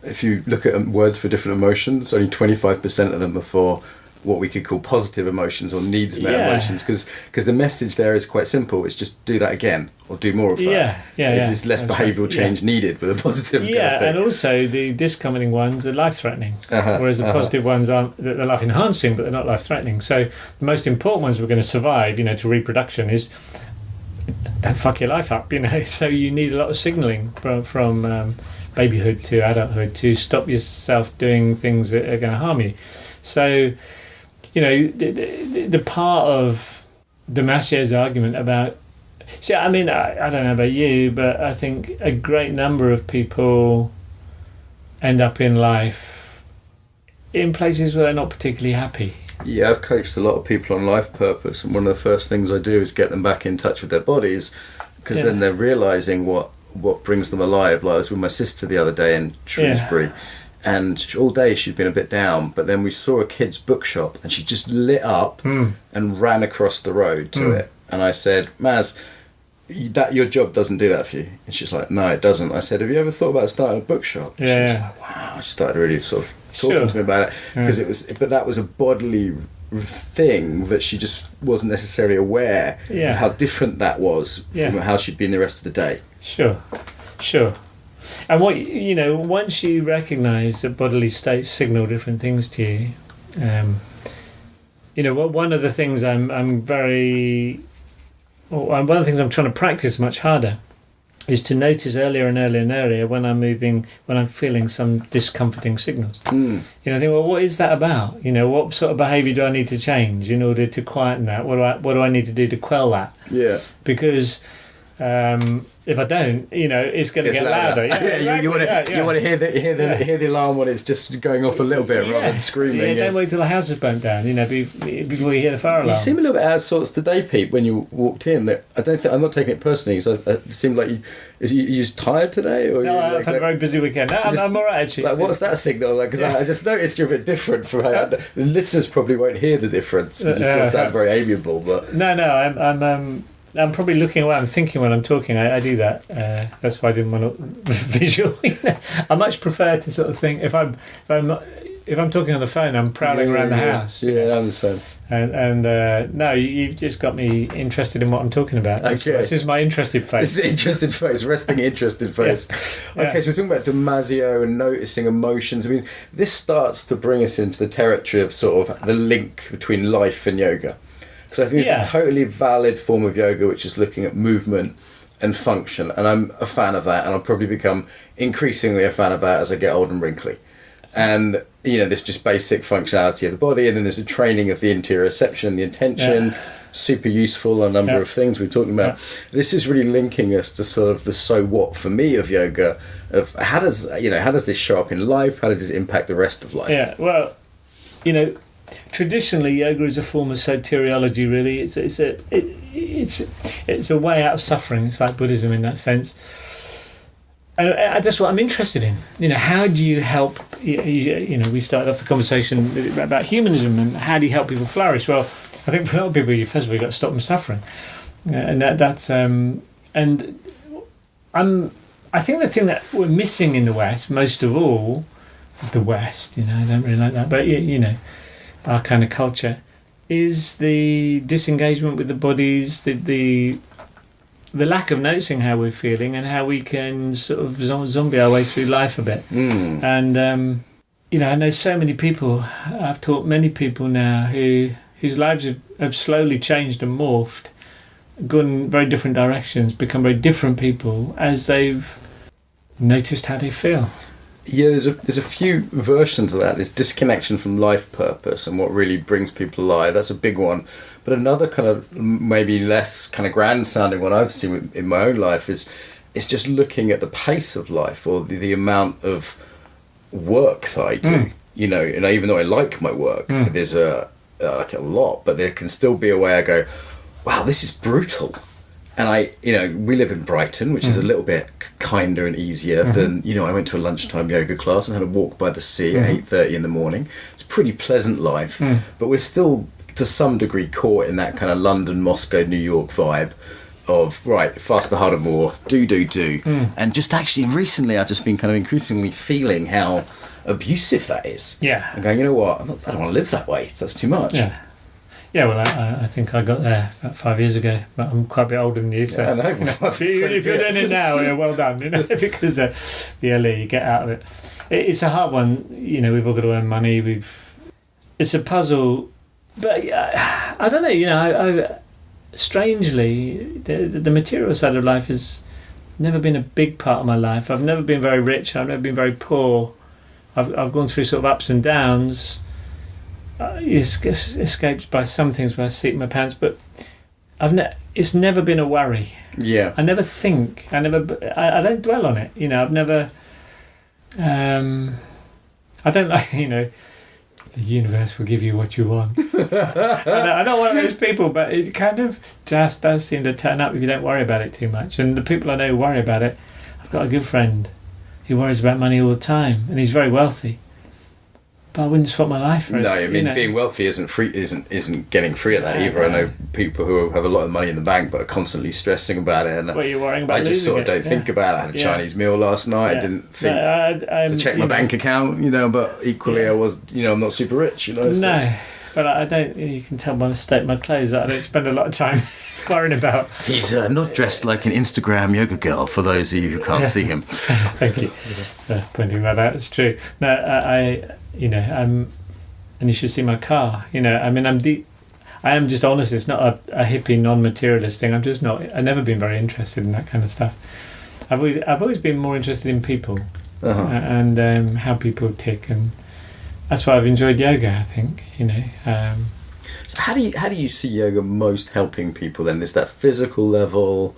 if you look at words for different emotions, only 25% of them are for what we could call positive emotions or needs met emotions, because the message there is quite simple. It's just do that again or do more of that. It's less behavioural change needed with a positive kind of thing. And also the discomforting ones are life-threatening, whereas the positive ones aren't. They're life-enhancing, but they're not life-threatening. So the most important ones we're going to survive, to reproduction is don't fuck your life up. So you need a lot of signalling from babyhood to adulthood to stop yourself doing things that are going to harm you. So the part of Damasio's argument about... See, I mean, I don't know about you, but I think a great number of people end up in life in places where they're not particularly happy. Yeah, I've coached a lot of people on life purpose, and one of the first things I do is get them back in touch with their bodies, because then they're realising what brings them alive. Like, I was with my sister the other day in Shrewsbury, and all day she'd been a bit down, but then we saw a kid's bookshop and she just lit up and ran across the road to it. And I said, Maz, your job doesn't do that for you. And she's like, no, it doesn't. I said, have you ever thought about starting a bookshop? And she was like, wow. She started really sort of talking to me about it, because but that was a bodily thing that she just wasn't necessarily aware of how different that was from how she'd been the rest of the day. Sure. And once you recognise that bodily states signal different things to you, one of the things one of the things I'm trying to practice much harder is to notice earlier and earlier when I'm feeling some discomforting signals. I think, well, what is that about? What sort of behaviour do I need to change in order to quieten that? What do I need to do to quell that? Yeah. Because if I don't, it's going to get louder. You want to hear the alarm when it's just going off a little bit rather than screaming. Don't wait till the house is burnt down. Before you hear the fire alarm. You seem a little bit out of sorts today, Pete. When you walked in, I'm not taking it personally. So it seemed like you just tired today, or no, I've had a very busy weekend. No, I'm all right actually. What's that signal? Because I just noticed you're a bit different from how the listeners probably won't hear the difference. You just sound very amiable, but I'm probably looking away. I'm thinking when I'm talking. I do that. That's why I didn't want to visual. I much prefer to sort of think if I'm if I'm talking on the phone, I'm prowling around the house. Yeah, I understand. And no, you've just got me interested in what I'm talking about. Okay. This is my interested face. It's the interested face, resting interested face. Okay, so we're talking about Damasio and noticing emotions. I mean, this starts to bring us into the territory of sort of the link between life and yoga. Because I think it's a totally valid form of yoga, which is looking at movement and function. And I'm a fan of that, and I'll probably become increasingly a fan of that as I get old and wrinkly. And this just basic functionality of the body, and then there's a training of the interoception, the intention, super useful, a number of things we're talking about. This is really linking us to sort of the so what for me of yoga, of how does this show up in life, how does this impact the rest of life? Yeah, well, traditionally yoga is a form of soteriology. Really, it's a way out of suffering. It's like Buddhism in that sense. And that's what I'm interested in. How do you help? We started off the conversation about humanism and how do you help people flourish? Well, I think for a lot of people, first of all, you've got to stop them suffering, and that's and I think the thing that we're missing in the West, most of all, the West. I don't really like that, but our kind of culture is the disengagement with the bodies, the lack of noticing how we're feeling and how we can sort of zombie our way through life a bit. And I know so many people. I've taught many people now whose lives have slowly changed and morphed, gone in very different directions, become very different people as they've noticed how they feel. Yeah, there's a few versions of that. This disconnection from life purpose and what really brings people alive. That's a big one. But another kind of maybe less kind of grand sounding one I've seen in my own life is just looking at the pace of life, or the amount of work that I do. And even though I like my work, there's a lot, but there can still be a way I go, wow, this is brutal. And we live in Brighton, which is a little bit kinder and easier than, I went to a lunchtime yoga class and had a walk by the sea at 8:30 in the morning. It's a pretty pleasant life, but we're still to some degree caught in that kind of London, Moscow, New York vibe of, right, faster, harder, more, do. And just actually recently I've just been kind of increasingly feeling how abusive that is. Yeah. I'm going, you know what, I don't want to live that way. That's too much. Yeah, well, I think I got there about 5 years ago, but I'm quite a bit older than you, so I know. if you're doing it now, well done, because the earlier you get out of it. It's a hard one, we've all got to earn money, it's a puzzle, but I don't know, I strangely, the material side of life has never been a big part of my life. I've never been very rich, I've never been very poor, I've gone through sort of ups and downs. Escaped by some things by seat in my pants, but it's never been a worry. Yeah. I never think. I don't dwell on it. I've never. I don't like. The universe will give you what you want. I'm not one of those people, but it kind of just does seem to turn up if you don't worry about it too much. And the people I know who worry about it, I've got a good friend who worries about money all the time, and he's very wealthy. But I wouldn't swap my life for it. No, I mean, being wealthy isn't getting free of that either. I know people who have a lot of money in the bank but are constantly stressing about it. And well, you're worrying about I just sort of don't think about it. I had a Chinese meal last night. I didn't think to check my bank account, but equally I was, I'm not super rich, So but I don't. You can tell by the state of my clothes that I don't spend a lot of time worrying about. He's not dressed like an Instagram yoga girl, for those of you who can't see him. Thank you. Pointing that out, it's true. No, and you should see my car. I am just honest. It's not a hippie, non-materialist thing. I've never been very interested in that kind of stuff. I've always been more interested in people and how people tick, and that's why I've enjoyed yoga. I think So how do you see yoga most helping people then? Is that physical level?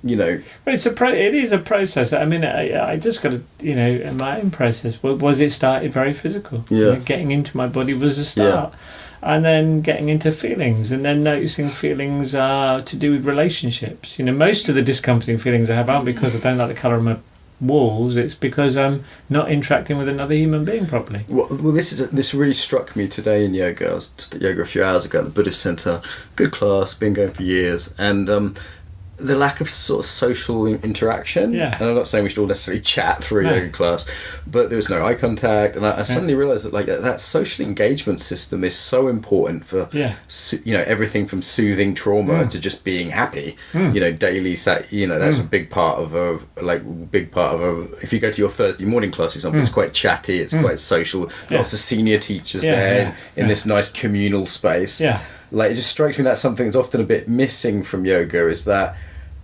Well, it is a process. I mean, I just got to, in my own process, was it started very physical. Yeah. Getting into my body was a start. Yeah. And then getting into feelings, and then noticing feelings are to do with relationships. Most of the discomforting feelings I have aren't because I don't like the colour of my walls. It's because I'm not interacting with another human being properly. Well, this really struck me today in yoga. I was just at yoga a few hours ago at the Buddhist Centre. Good class, been going for years, and the lack of sort of social interaction. Yeah. And I'm not saying we should all necessarily chat through a yoga class, but there was no eye contact. And I suddenly realised that like that social engagement system is so important for, everything from soothing trauma to just being happy. Daily, that's a big part of if you go to your Thursday morning class, for example, it's quite chatty, it's quite social, lots of senior teachers there in this nice communal space. Yeah. Like, it just strikes me that's something that's often a bit missing from yoga, is that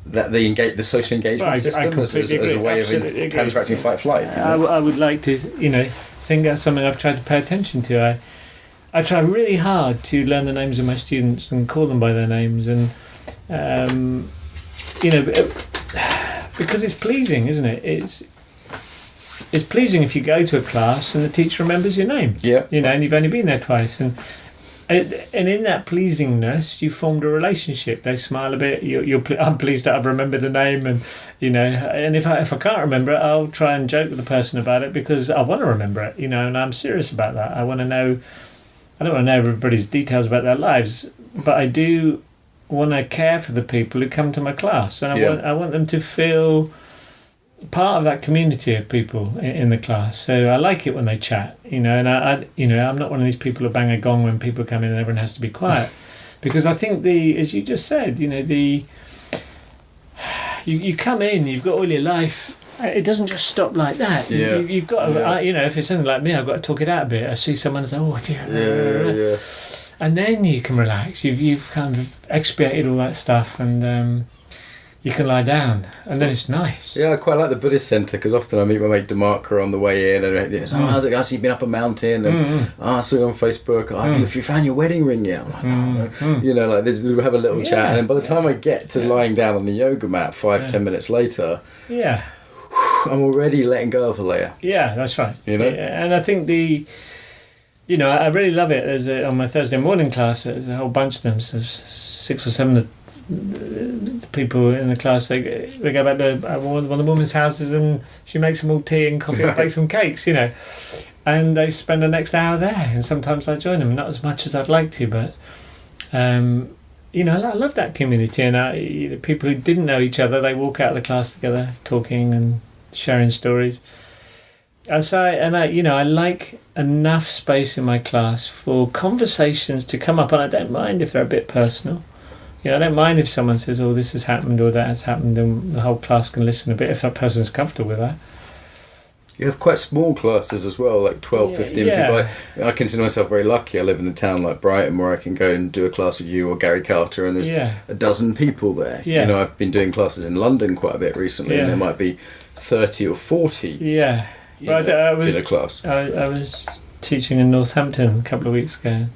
the social engagement system as a way of counteracting fight-flight. I would like to, think that's something I've tried to pay attention to. I try really hard to learn the names of my students and call them by their names, and because it's pleasing, isn't it? It's pleasing if you go to a class and the teacher remembers your name. Yeah. And you've only been there twice, and in that pleasingness, you formed a relationship. They smile a bit. I'm pleased that I've remembered a name, and and if I can't remember it, I'll try and joke with the person about it because I want to remember it. And I'm serious about that. I want to know. I don't want to know everybody's details about their lives, but I do want to care for the people who come to my class, and I want them to feel part of that community of people in the class. So I like it when they chat, and I'm not one of these people who bang a gong when people come in and everyone has to be quiet, because I think as you just said, you come in, you've got all your life. It doesn't just stop like that. Yeah. You've got to, if it's something like me, I've got to talk it out a bit. I see someone and say, oh dear, and then you can relax. You've kind of expiated all that stuff, and you can lie down, and then it's nice. Yeah, I quite like the Buddhist centre, because often I meet my mate Damasio on the way in, and it's, how's it going? I see you've been up a mountain, and I saw you on Facebook. Have you found your wedding ring yet? I'm like, no. We'll have a little chat, and then by the time I get to lying down on the yoga mat 5-10 minutes later, I'm already letting go of a layer. Yeah, that's right. And I think I really love it. On my Thursday morning class, there's a whole bunch of them, so 6 or 7 the people in the class, they go back to one of the women's houses, and she makes them all tea and coffee and bakes them cakes, and they spend the next hour there, and sometimes I join them, not as much as I'd like to, but I love that community, and people who didn't know each other, they walk out of the class together talking and sharing stories. I like enough space in my class for conversations to come up, and I don't mind if they're a bit personal. I don't mind if someone says, oh, this has happened or that has happened, and the whole class can listen a bit if that person's comfortable with that. You have quite small classes as well, like 12, 15 people. I consider myself very lucky. I live in a town like Brighton where I can go and do a class with you or Gary Carter, and there's a dozen people there. Yeah. I've been doing classes in London quite a bit recently, and there might be 30 or 40 I was in a class. I was teaching in Northampton a couple of weeks ago.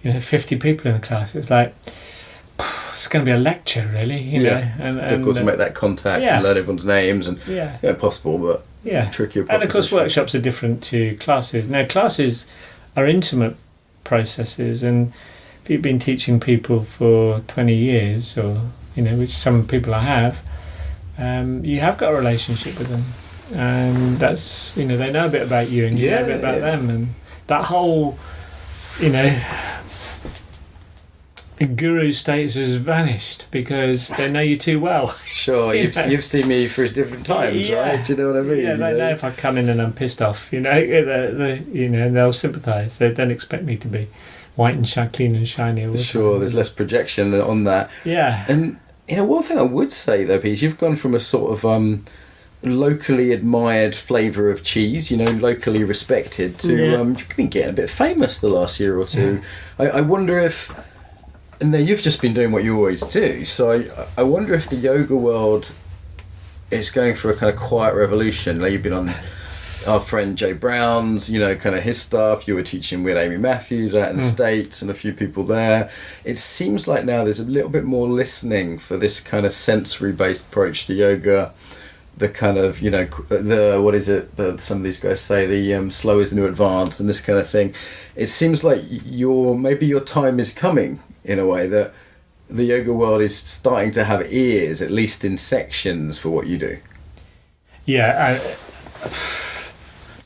50 people in the class. It's like, it's going to be a lecture, really. And difficult to make that contact and learn everyone's names, and possible, but trickier. And of course, workshops are different to classes. Now, classes are intimate processes, and if you've been teaching people for 20 years, or which some people I have, you have got a relationship with them, and that's they know a bit about you, and you know a bit about them, and that whole guru status has vanished because they know you too well. Sure, you've seen me through different times, right? Do you know what I mean? Yeah, they know if I come in and I'm pissed off, and they'll sympathise. They don't expect me to be white and clean and shiny all the time. There's less projection on that. Yeah. And one thing I would say though, Pete, you've gone from a sort of locally admired flavour of cheese, locally respected, to you've been getting a bit famous the last year or two. Yeah. I wonder if. And now you've just been doing what you always do, so I wonder if the yoga world is going for a kind of quiet revolution. Like, you've been on our friend Jay Brown's, kind of his stuff. You were teaching with Amy Matthews out in the States, and a few people there. It seems like now there's a little bit more listening for this kind of sensory-based approach to yoga. The kind of, some of these guys say, the slow is the new advance, and this kind of thing. It seems like maybe your time is coming, in a way, that the yoga world is starting to have ears, at least in sections, for what you do. Yeah,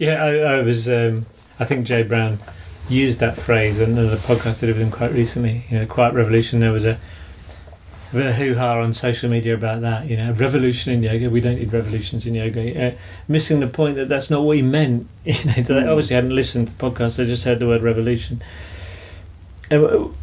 I was. I think Jay Brown used that phrase on another podcast I did with him quite recently. Quiet revolution. There was the hoo-ha on social media about that, revolution in yoga. We don't need revolutions in yoga. Missing the point that that's not what he meant. They obviously hadn't listened to the podcast. They just heard the word revolution. And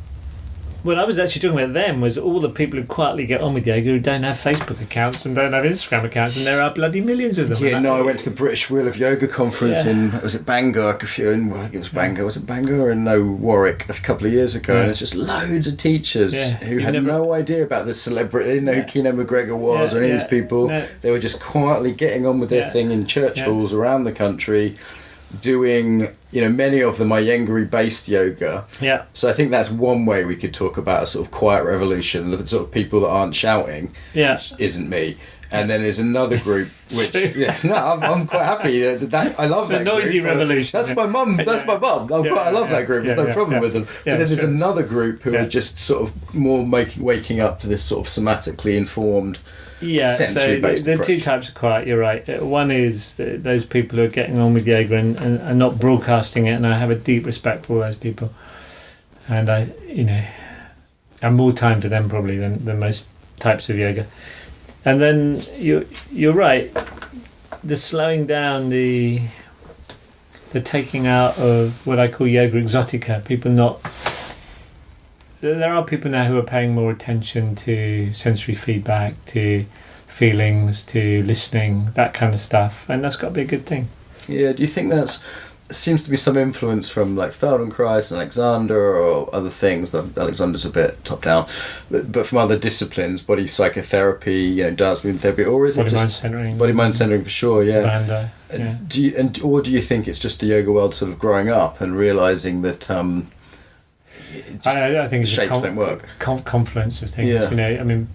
what I was actually talking about then was all the people who quietly get on with yoga who don't have Facebook accounts and don't have Instagram accounts, and there are bloody millions of them. Yeah, I went to the British Wheel of Yoga conference in, was it Bangor? I think it was Bangor. Was it Bangor? And no, Warwick, a couple of years ago. And it's just loads of teachers who had no idea about the celebrity, they didn't know who Keane McGregor was or any of these people. No. They were just quietly getting on with their thing in church halls around the country, doing, many of them are Iyengar-based yoga. Yeah. So I think that's one way we could talk about a sort of quiet revolution, the sort of people that aren't shouting, which isn't me. And then there's another group which, I'm quite happy that I love that the noisy group. revolution. That's my mum. That's my mum. I love that group. There's no problem with them. But then there's another group who are just sort of more waking up to this sort of somatically informed. Yeah, so there are two types of quiet, you're right. One is those people who are getting on with yoga and not broadcasting it, and I have a deep respect for all those people. And I have more time for them probably than most types of yoga. And then you're right, the slowing down, the taking out of what I call yoga exotica, people not... There are people now who are paying more attention to sensory feedback, to feelings, to listening, that kind of stuff, and that's got to be a good thing. Yeah, do you think seems to be some influence from like Feldenkrais and Alexander or other things? Alexander's a bit top down, but from other disciplines, body psychotherapy, dance movement therapy, or is it just body mind centering for sure? Yeah. Vanda. Yeah. Or do you think it's just the yoga world sort of growing up and realizing that? I think it's a confluence of things. I mean,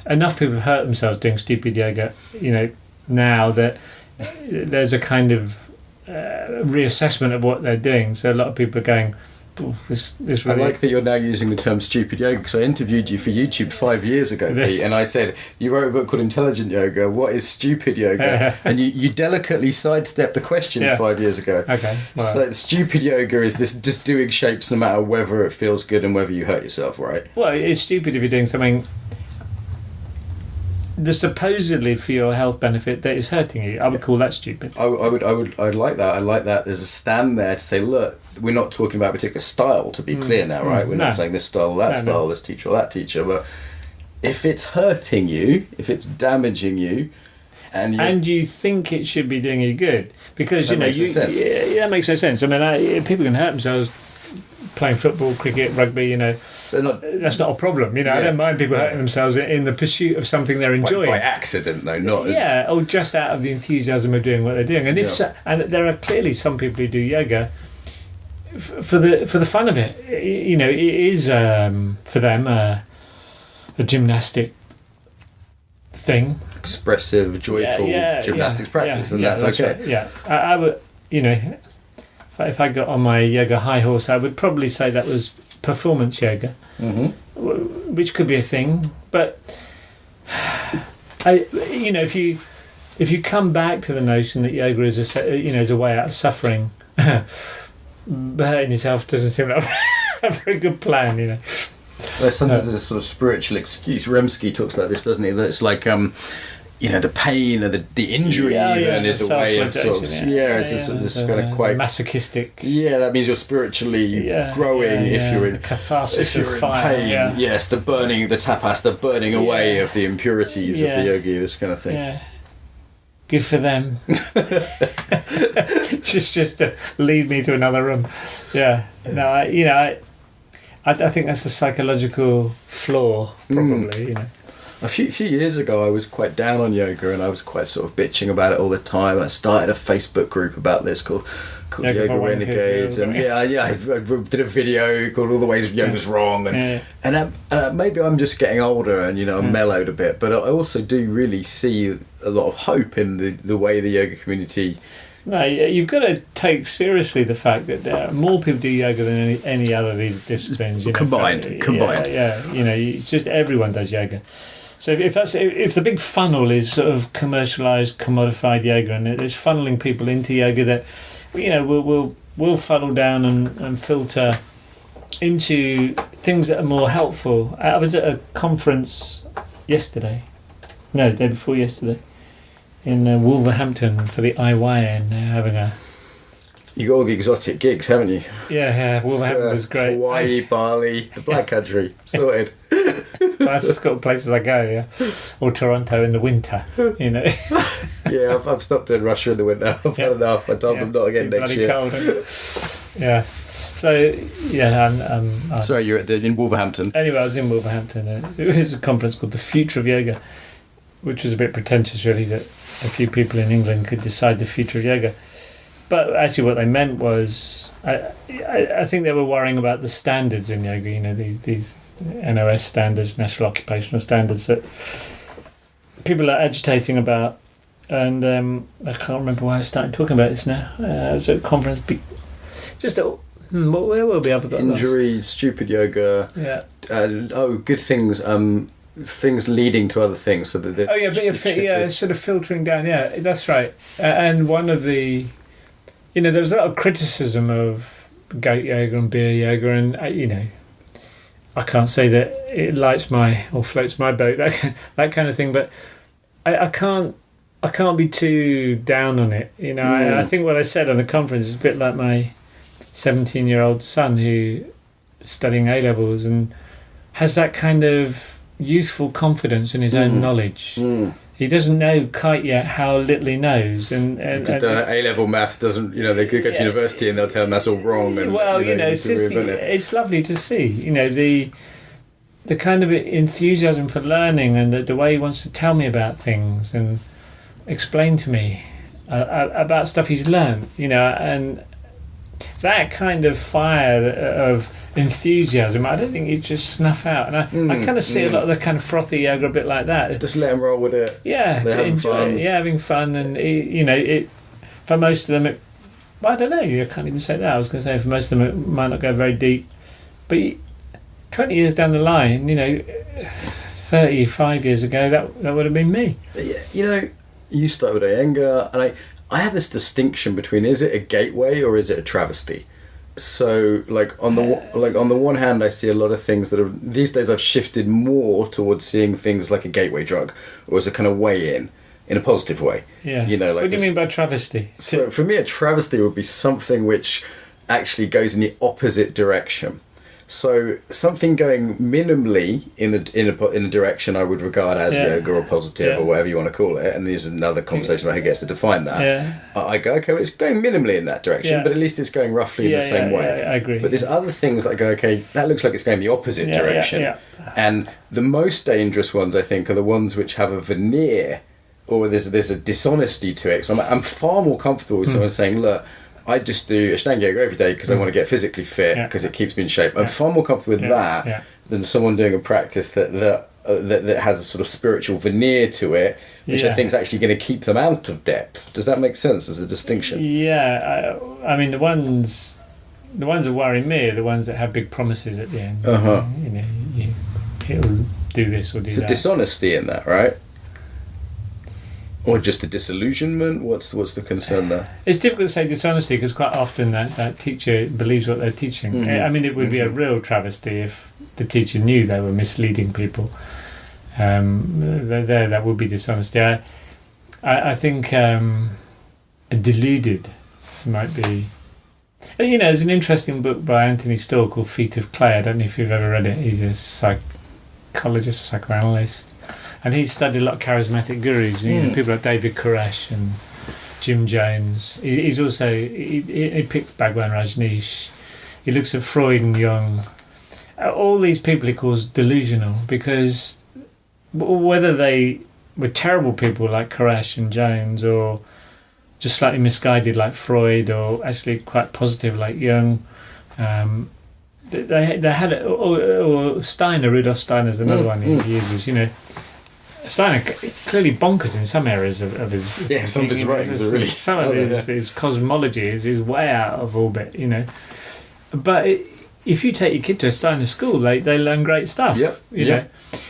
enough people have hurt themselves doing stupid yoga. Now that there's a kind of reassessment of what they're doing. So a lot of people are going, this really... I like that you're now using the term stupid yoga, because I interviewed you for YouTube 5 years ago, Pete, and I said, you wrote a book called Intelligent Yoga, what is stupid yoga? And you delicately sidestepped the question 5 years ago. Okay. Well. So stupid yoga is this just doing shapes no matter whether it feels good and whether you hurt yourself, right? Well, it's stupid if you're doing something the supposedly for your health benefit that is hurting you. I would call that stupid. I'd like that. I like that. There's a stand there to say, look, we're not talking about a particular style, to be clear now, right? We're not saying this style or that style, this teacher or that teacher, but if it's hurting you, if it's damaging you, and you think it should be doing you good, because that makes no sense. I mean, people can hurt themselves playing football, cricket, rugby, that's not a problem. I don't mind people hurting themselves in the pursuit of something they're enjoying. By accident, though, not or just out of the enthusiasm of doing what they're doing. And and there are clearly some people who do yoga for the fun of it. It is for them a gymnastic thing, expressive, joyful gymnastics practice, and that's okay. Right. Yeah, I would. If I got on my yoga high horse, I would probably say that was performance yoga, which could be a thing. But if you come back to the notion that yoga is a way out of suffering, but hurting yourself doesn't seem like a very good plan. Well, sometimes there's a sort of spiritual excuse. Remsky talks about this, doesn't he? That it's like the pain or the injury even is a way of sort of this kind of quite masochistic. Yeah, that means you're spiritually growing if you're in catharsis, if you're in pain. Yeah. Yes, the tapas, the burning away of the impurities of the yogi, this kind of thing. Yeah. Good for them. just to lead me to another room. Yeah. No, I think that's a psychological flaw, probably. A few years ago, I was quite down on yoga, and I was quite sort of bitching about it all the time. And I started a Facebook group about this called Yoga Renegades, and I did a video called "All the Ways of Yoga's Wrong," and maybe I'm just getting older and I'm mellowed a bit, but I also do really see a lot of hope in the way the yoga community. No, you've got to take seriously the fact that there are more people do yoga than any other of these disciplines. Combined. It's just everyone does yoga. So if the big funnel is sort of commercialized, commodified yoga, and it's funneling people into yoga that we'll funnel down and filter into things that are more helpful. I was at a conference the day before yesterday, in Wolverhampton for the IYN. They're having a... You got all the exotic gigs, haven't you? Yeah, Wolverhampton was great. Hawaii, Bali, the Black Country, sorted. That's the sort of places I go, yeah. Or Toronto in the winter, you know. Yeah, I've stopped doing Russia in the winter. I've had enough. I told them not again next year. Cold, yeah. So, yeah, I'm sorry, you're in Wolverhampton. Anyway, I was in Wolverhampton. It was a conference called The Future of Yoga, which was a bit pretentious, really, that a few people in England could decide the future of yoga. But actually what they meant was, I think they were worrying about the standards in yoga, you know, these NOS standards, National Occupational Standards, that people are agitating about. And I can't remember why I started talking about this now. It was at a conference, where will we have got injury, lost? stupid yoga, good things, things leading to other things. So that sort of filtering down, that's right. And one of the... You know, there was a lot of criticism of goat yoga and beer yoga, and I can't say that it lights or floats my boat, that kind of thing. But I can't be too down on it. You know, I think what I said on the conference is a bit like my 17-year-old son who is studying A levels and has that kind of youthful confidence in his own knowledge. He doesn't know quite yet how little he knows, and A-level maths doesn't. You know, they could go to university and they'll tell him that's all wrong. And it's lovely to see. You know, the kind of enthusiasm for learning and the way he wants to tell me about things and explain to me about stuff he's learned. You know, and that kind of fire of enthusiasm, I don't think you just snuff out. And I kind of see a lot of the kind of frothy yoga a bit like that. Just let them roll with it. Yeah, they're having fun. Yeah, having fun, and for most of them, I don't know. I can't even say that. I was going to say for most of them, it might not go very deep. But 20 years down the line, 35 years ago, that would have been me. Yeah, you started with Iyengar, and I have this distinction between, is it a gateway or is it a travesty? So, on the one hand, I see a lot of things that are these days. I've shifted more towards seeing things like a gateway drug, or as a kind of way in a positive way. Yeah. What do you mean by travesty? So, for me, a travesty would be something which actually goes in the opposite direction. So, something going minimally in a direction I would regard as yoga or positive or whatever you want to call it, and there's another conversation about who gets to define that. Yeah. I go, okay, well, it's going minimally in that direction, but at least it's going roughly in the same way. I agree. But there's other things that go, okay, that looks like it's going the opposite direction. Yeah. And the most dangerous ones, I think, are the ones which have a veneer, or there's a dishonesty to it. So I'm far more comfortable with someone saying, look, I just do Ashtanga yoga every day because I want to get physically fit because it keeps me in shape. I'm far more comfortable with that than someone doing a practice that has a sort of spiritual veneer to it, which I think is actually going to keep them out of depth. Does that make sense as a distinction? Yeah, I mean the ones that worry me are the ones that have big promises at the end. It'll do this or do that. It's a dishonesty in that, right? Or just a disillusionment? What's the concern there? It's difficult to say dishonesty because quite often that teacher believes what they're teaching. I mean, it would be a real travesty if the teacher knew they were misleading people. That would be dishonesty. I think deluded might be... there's an interesting book by Anthony Storr called Feet of Clay. I don't know if you've ever read it. He's a psychologist, psychoanalyst. And he studied a lot of charismatic gurus, people like David Koresh and Jim Jones. He's also he picked Bhagwan Rajneesh. He looks at Freud and Jung. All these people he calls delusional because whether they were terrible people like Koresh and Jones, or just slightly misguided like Freud, or actually quite positive like Jung. They had or Steiner, Rudolf Steiner's another one he uses. Steiner clearly bonkers in some areas of his. Yeah, some of his writings are really. Some of his cosmology is way out of orbit, But if you take your kid to a Steiner school, they learn great stuff. Yep.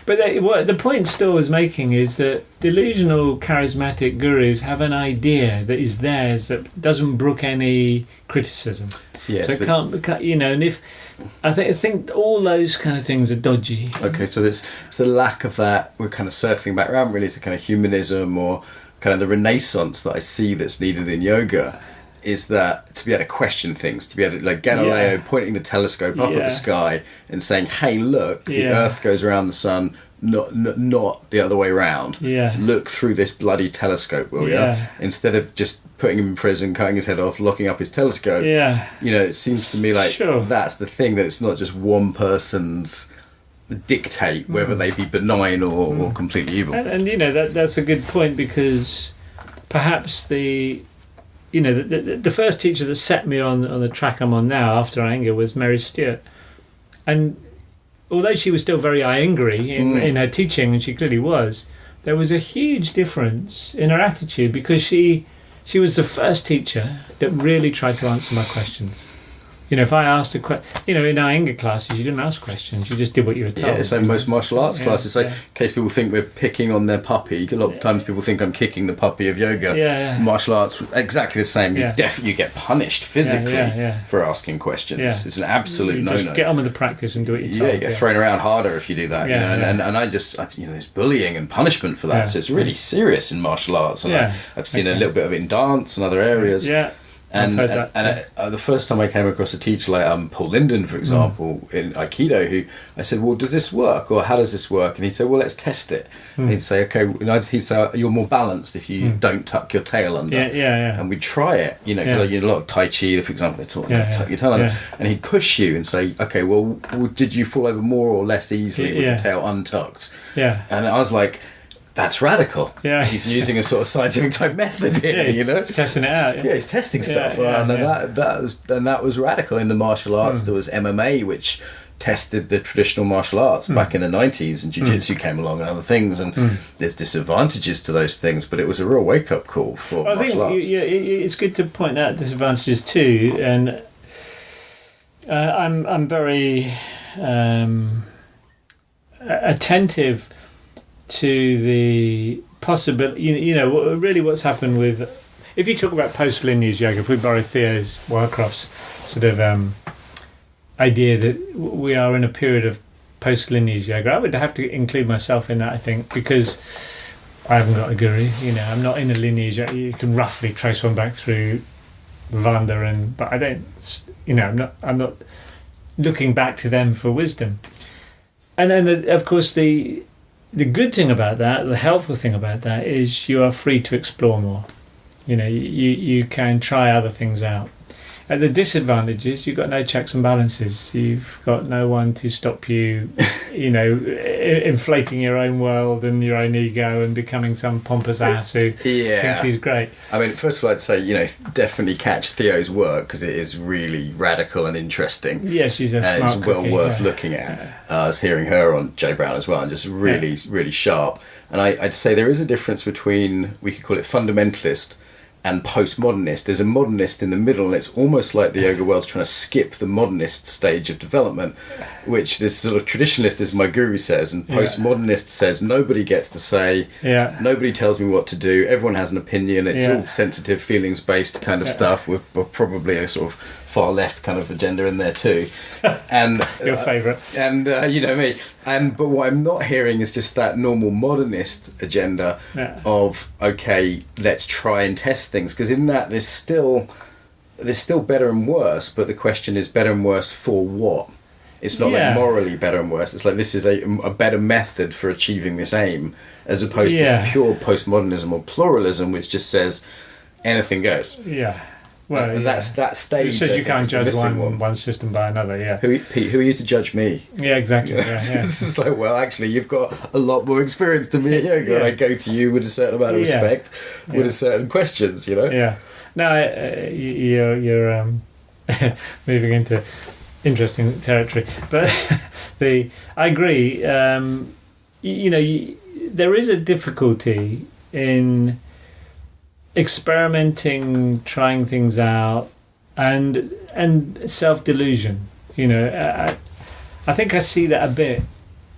But what the point Storr was making is that delusional, charismatic gurus have an idea that is theirs that doesn't brook any criticism. Yes. So it can't, and if I think all those kind of things are dodgy. Okay, so it's the lack of that. We're kind of circling back around really to kind of humanism, or kind of the renaissance that I see that's needed in yoga, is that to be able to question things, to be able to, like Galileo pointing the telescope up at the sky and saying, hey, look, the Earth goes around the sun, not the other way around. Look through this bloody telescope, will you? Instead of just putting him in prison, cutting his head off, locking up his telescope. You know, it seems to me like that's the thing, that it's not just one person's dictate whether they be benign or completely evil. And you know, that's a good point, because perhaps the first teacher that set me on the track I'm on now after Iyengar was Mary Stewart. And although she was still very Iyengar-y in her teaching, and she clearly was, there was a huge difference in her attitude, because she was the first teacher that really tried to answer my questions. You know, if I asked a question, you know, in Iyengar classes, you didn't ask questions, you just did what you were told. Yeah, it's like most martial arts classes. Like, in case people think we're picking on their puppy, a lot of times people think I'm kicking the puppy of yoga. Martial arts, exactly the same. You get punished physically for asking questions. It's an absolute no-no. Just get on with the practice and do what you're told. Yeah, you get thrown around harder if you do that. You know, and I there's bullying and punishment for that. So it's really serious in martial arts. And I've seen a little bit of it in dance and other areas. And the first time I came across a teacher like Paul Linden, for example, in Aikido, who I said, well, does this work, or how does this work? And he'd say, well, let's test it. And he'd say, okay, he'd say, you're more balanced if you don't tuck your tail under. And we'd try it, you know, because a lot of Tai Chi, for example, they taught you to tuck your tail under. And he'd push you and say, okay, well, did you fall over more or less easily with the tail untucked? And I was like, that's radical. He's using a sort of scientific type method here, you know. He's testing it out. He's testing stuff. And that was radical. In the martial arts, there was MMA, which tested the traditional martial arts back in the 90s, and jiu-jitsu came along and other things, and there's disadvantages to those things, but it was a real wake-up call for martial arts. It's good to point out disadvantages too, and I'm very attentive to the possibility, you know, really what's happened with, if you talk about post-lineage yoga, if we borrow Theo's Wycroft's sort of idea that we are in a period of post-lineage yoga, I would have to include myself in that, I think, because I haven't got a guru, you know, I'm not in a lineage. You can roughly trace one back through Vanda, but I don't, you know, I'm not looking back to them for wisdom. And then, of course, the good thing about that, the helpful thing about that, is you are free to explore more. You know, you can try other things out. And the disadvantage is you've got no checks and balances. You've got no one to stop you, you know, inflating your own world and your own ego and becoming some pompous ass who thinks he's great. I mean, first of all, I'd say, you know, definitely catch Theo's work, because it is really radical and interesting. Yeah, she's a smart it's well cookie, worth looking at. I was hearing her on Jay Brown as well, and just really, really sharp. And I'd say there is a difference between, we could call it fundamentalist and postmodernist. There's a modernist in the middle, and it's almost like the yoga world's trying to skip the modernist stage of development, which this sort of traditionalist, as my guru says, and postmodernist says nobody gets to say, nobody tells me what to do, everyone has an opinion, it's all sensitive, feelings-based kind of stuff, with probably a sort of far left kind of agenda in there too. And your favourite. And you know me. But what I'm not hearing is just that normal modernist agenda of, okay, let's try and test things, because in that there's still better and worse, but the question is better and worse for what? It's not like morally better and worse. It's like this is a better method for achieving this aim, as opposed to pure postmodernism or pluralism, which just says anything goes. Well, that's that stage. You said you can't judge one system by another. Pete, who are you to judge me? Yeah, exactly. This is like, well, actually, you've got a lot more experience than me at yoga, and I go to you with a certain amount of respect, with a certain questions, you know. No, you're moving into interesting territory, but I agree. You know, there is a difficulty in experimenting, trying things out, and self-delusion. You know, I think I see that a bit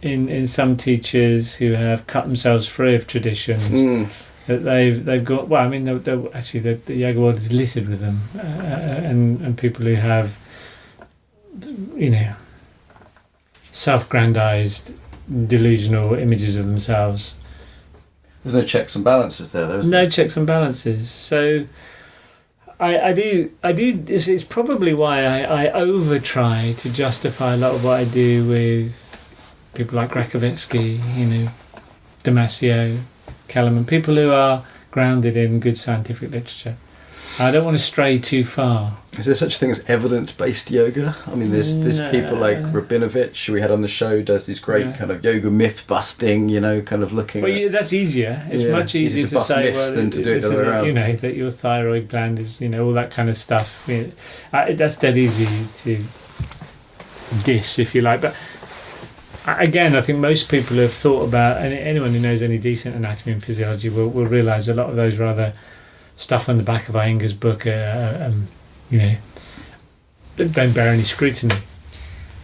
in some teachers who have cut themselves free of traditions. That they've got. Well, I mean, actually the yoga world is littered with them, and people who have self-grandized, delusional images of themselves. There's no checks and balances there, though, is there? No checks and balances. So I do. It's probably why I over try to justify a lot of what I do with people like Grachovetsky, Damasio, Kellerman, people who are grounded in good scientific literature. I don't want to stray too far. Is there such thing as evidence-based yoga? I mean, there's people like Rabinovich, who we had on the show, does these great kind of yoga myth-busting, kind of looking at... that's easier. It's much easier to bust say, myths than to do it the other way around. That your thyroid gland is, all that kind of stuff. That's dead easy to diss, if you like. But again, I think most people have thought about, and anyone who knows any decent anatomy and physiology will realise a lot of those rather stuff on the back of Iyengar's book, don't bear any scrutiny.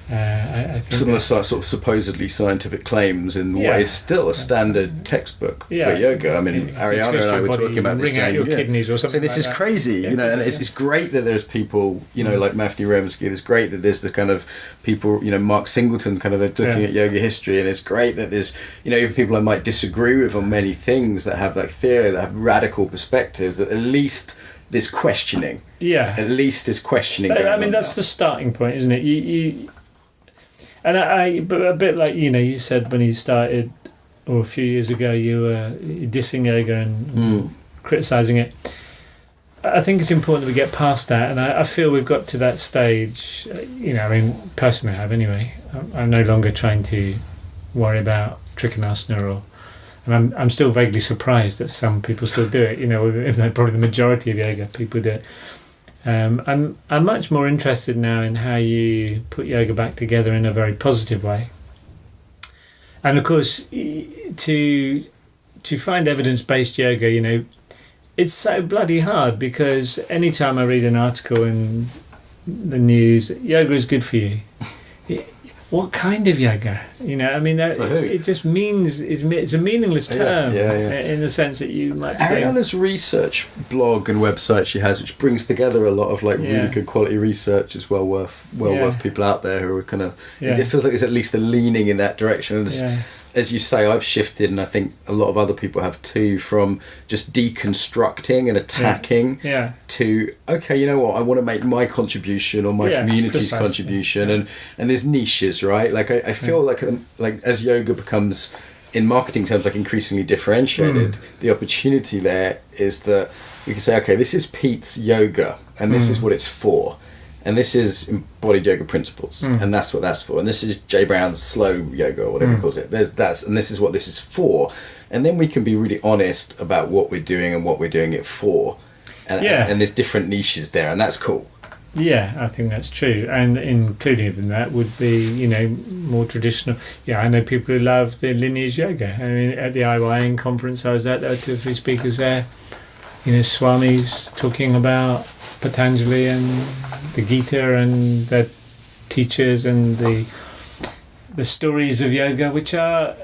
I think some of the sort of supposedly scientific claims in what is still a standard textbook for yoga. I mean, Ariana and I were talking about this, saying, your kidneys or something. So this is crazy, and it's great that there's people, like Matthew Remsky. It's great that there's the kind of people, Mark Singleton, kind of looking at yoga history, and it's great that there's, even people I might disagree with on many things that have like theory, that have radical perspectives. That at least there's questioning. Yeah. At least there's questioning. I mean, that's the starting point, isn't it? You And but a bit like, you said when you started, or a few years ago, you were dissing yoga and criticising it. I think it's important that we get past that, and I feel we've got to that stage. Personally I have anyway. I'm no longer trying to worry about Trikonasana, and I'm still vaguely surprised that some people still do it. Probably the majority of yoga people do it. I'm much more interested now in how you put yoga back together in a very positive way. And of course, to find evidence-based yoga, it's so bloody hard, because anytime I read an article in the news, yoga is good for you. What kind of yoga? It just means it's a meaningless term in the sense that you might. Ariana's research blog and website she has, which brings together a lot of really good quality research, is well worth people out there who are kind of. It feels like there's at least a leaning in that direction. As you say, I've shifted, and I think a lot of other people have too, from just deconstructing and attacking to, okay, you know what, I want to make my contribution or my community's contribution, and there's niches, right? Like I feel like as yoga becomes, in marketing terms, like increasingly differentiated, the opportunity there is that we can say, okay, this is Pete's yoga, and this is what it's for. And this is embodied yoga principles, and that's what that's for. And this is Jay Brown's slow yoga, or whatever he calls it. And this is what this is for. And then we can be really honest about what we're doing and what we're doing it for. And there's different niches there, and that's cool. Yeah, I think that's true. And included in that would be, more traditional. Yeah, I know people who love the lineage yoga. I mean, at the IYN conference I was at, there were 2 or 3 speakers there. Swamis talking about Patanjali and the Gita and their teachers and the stories of yoga, which are,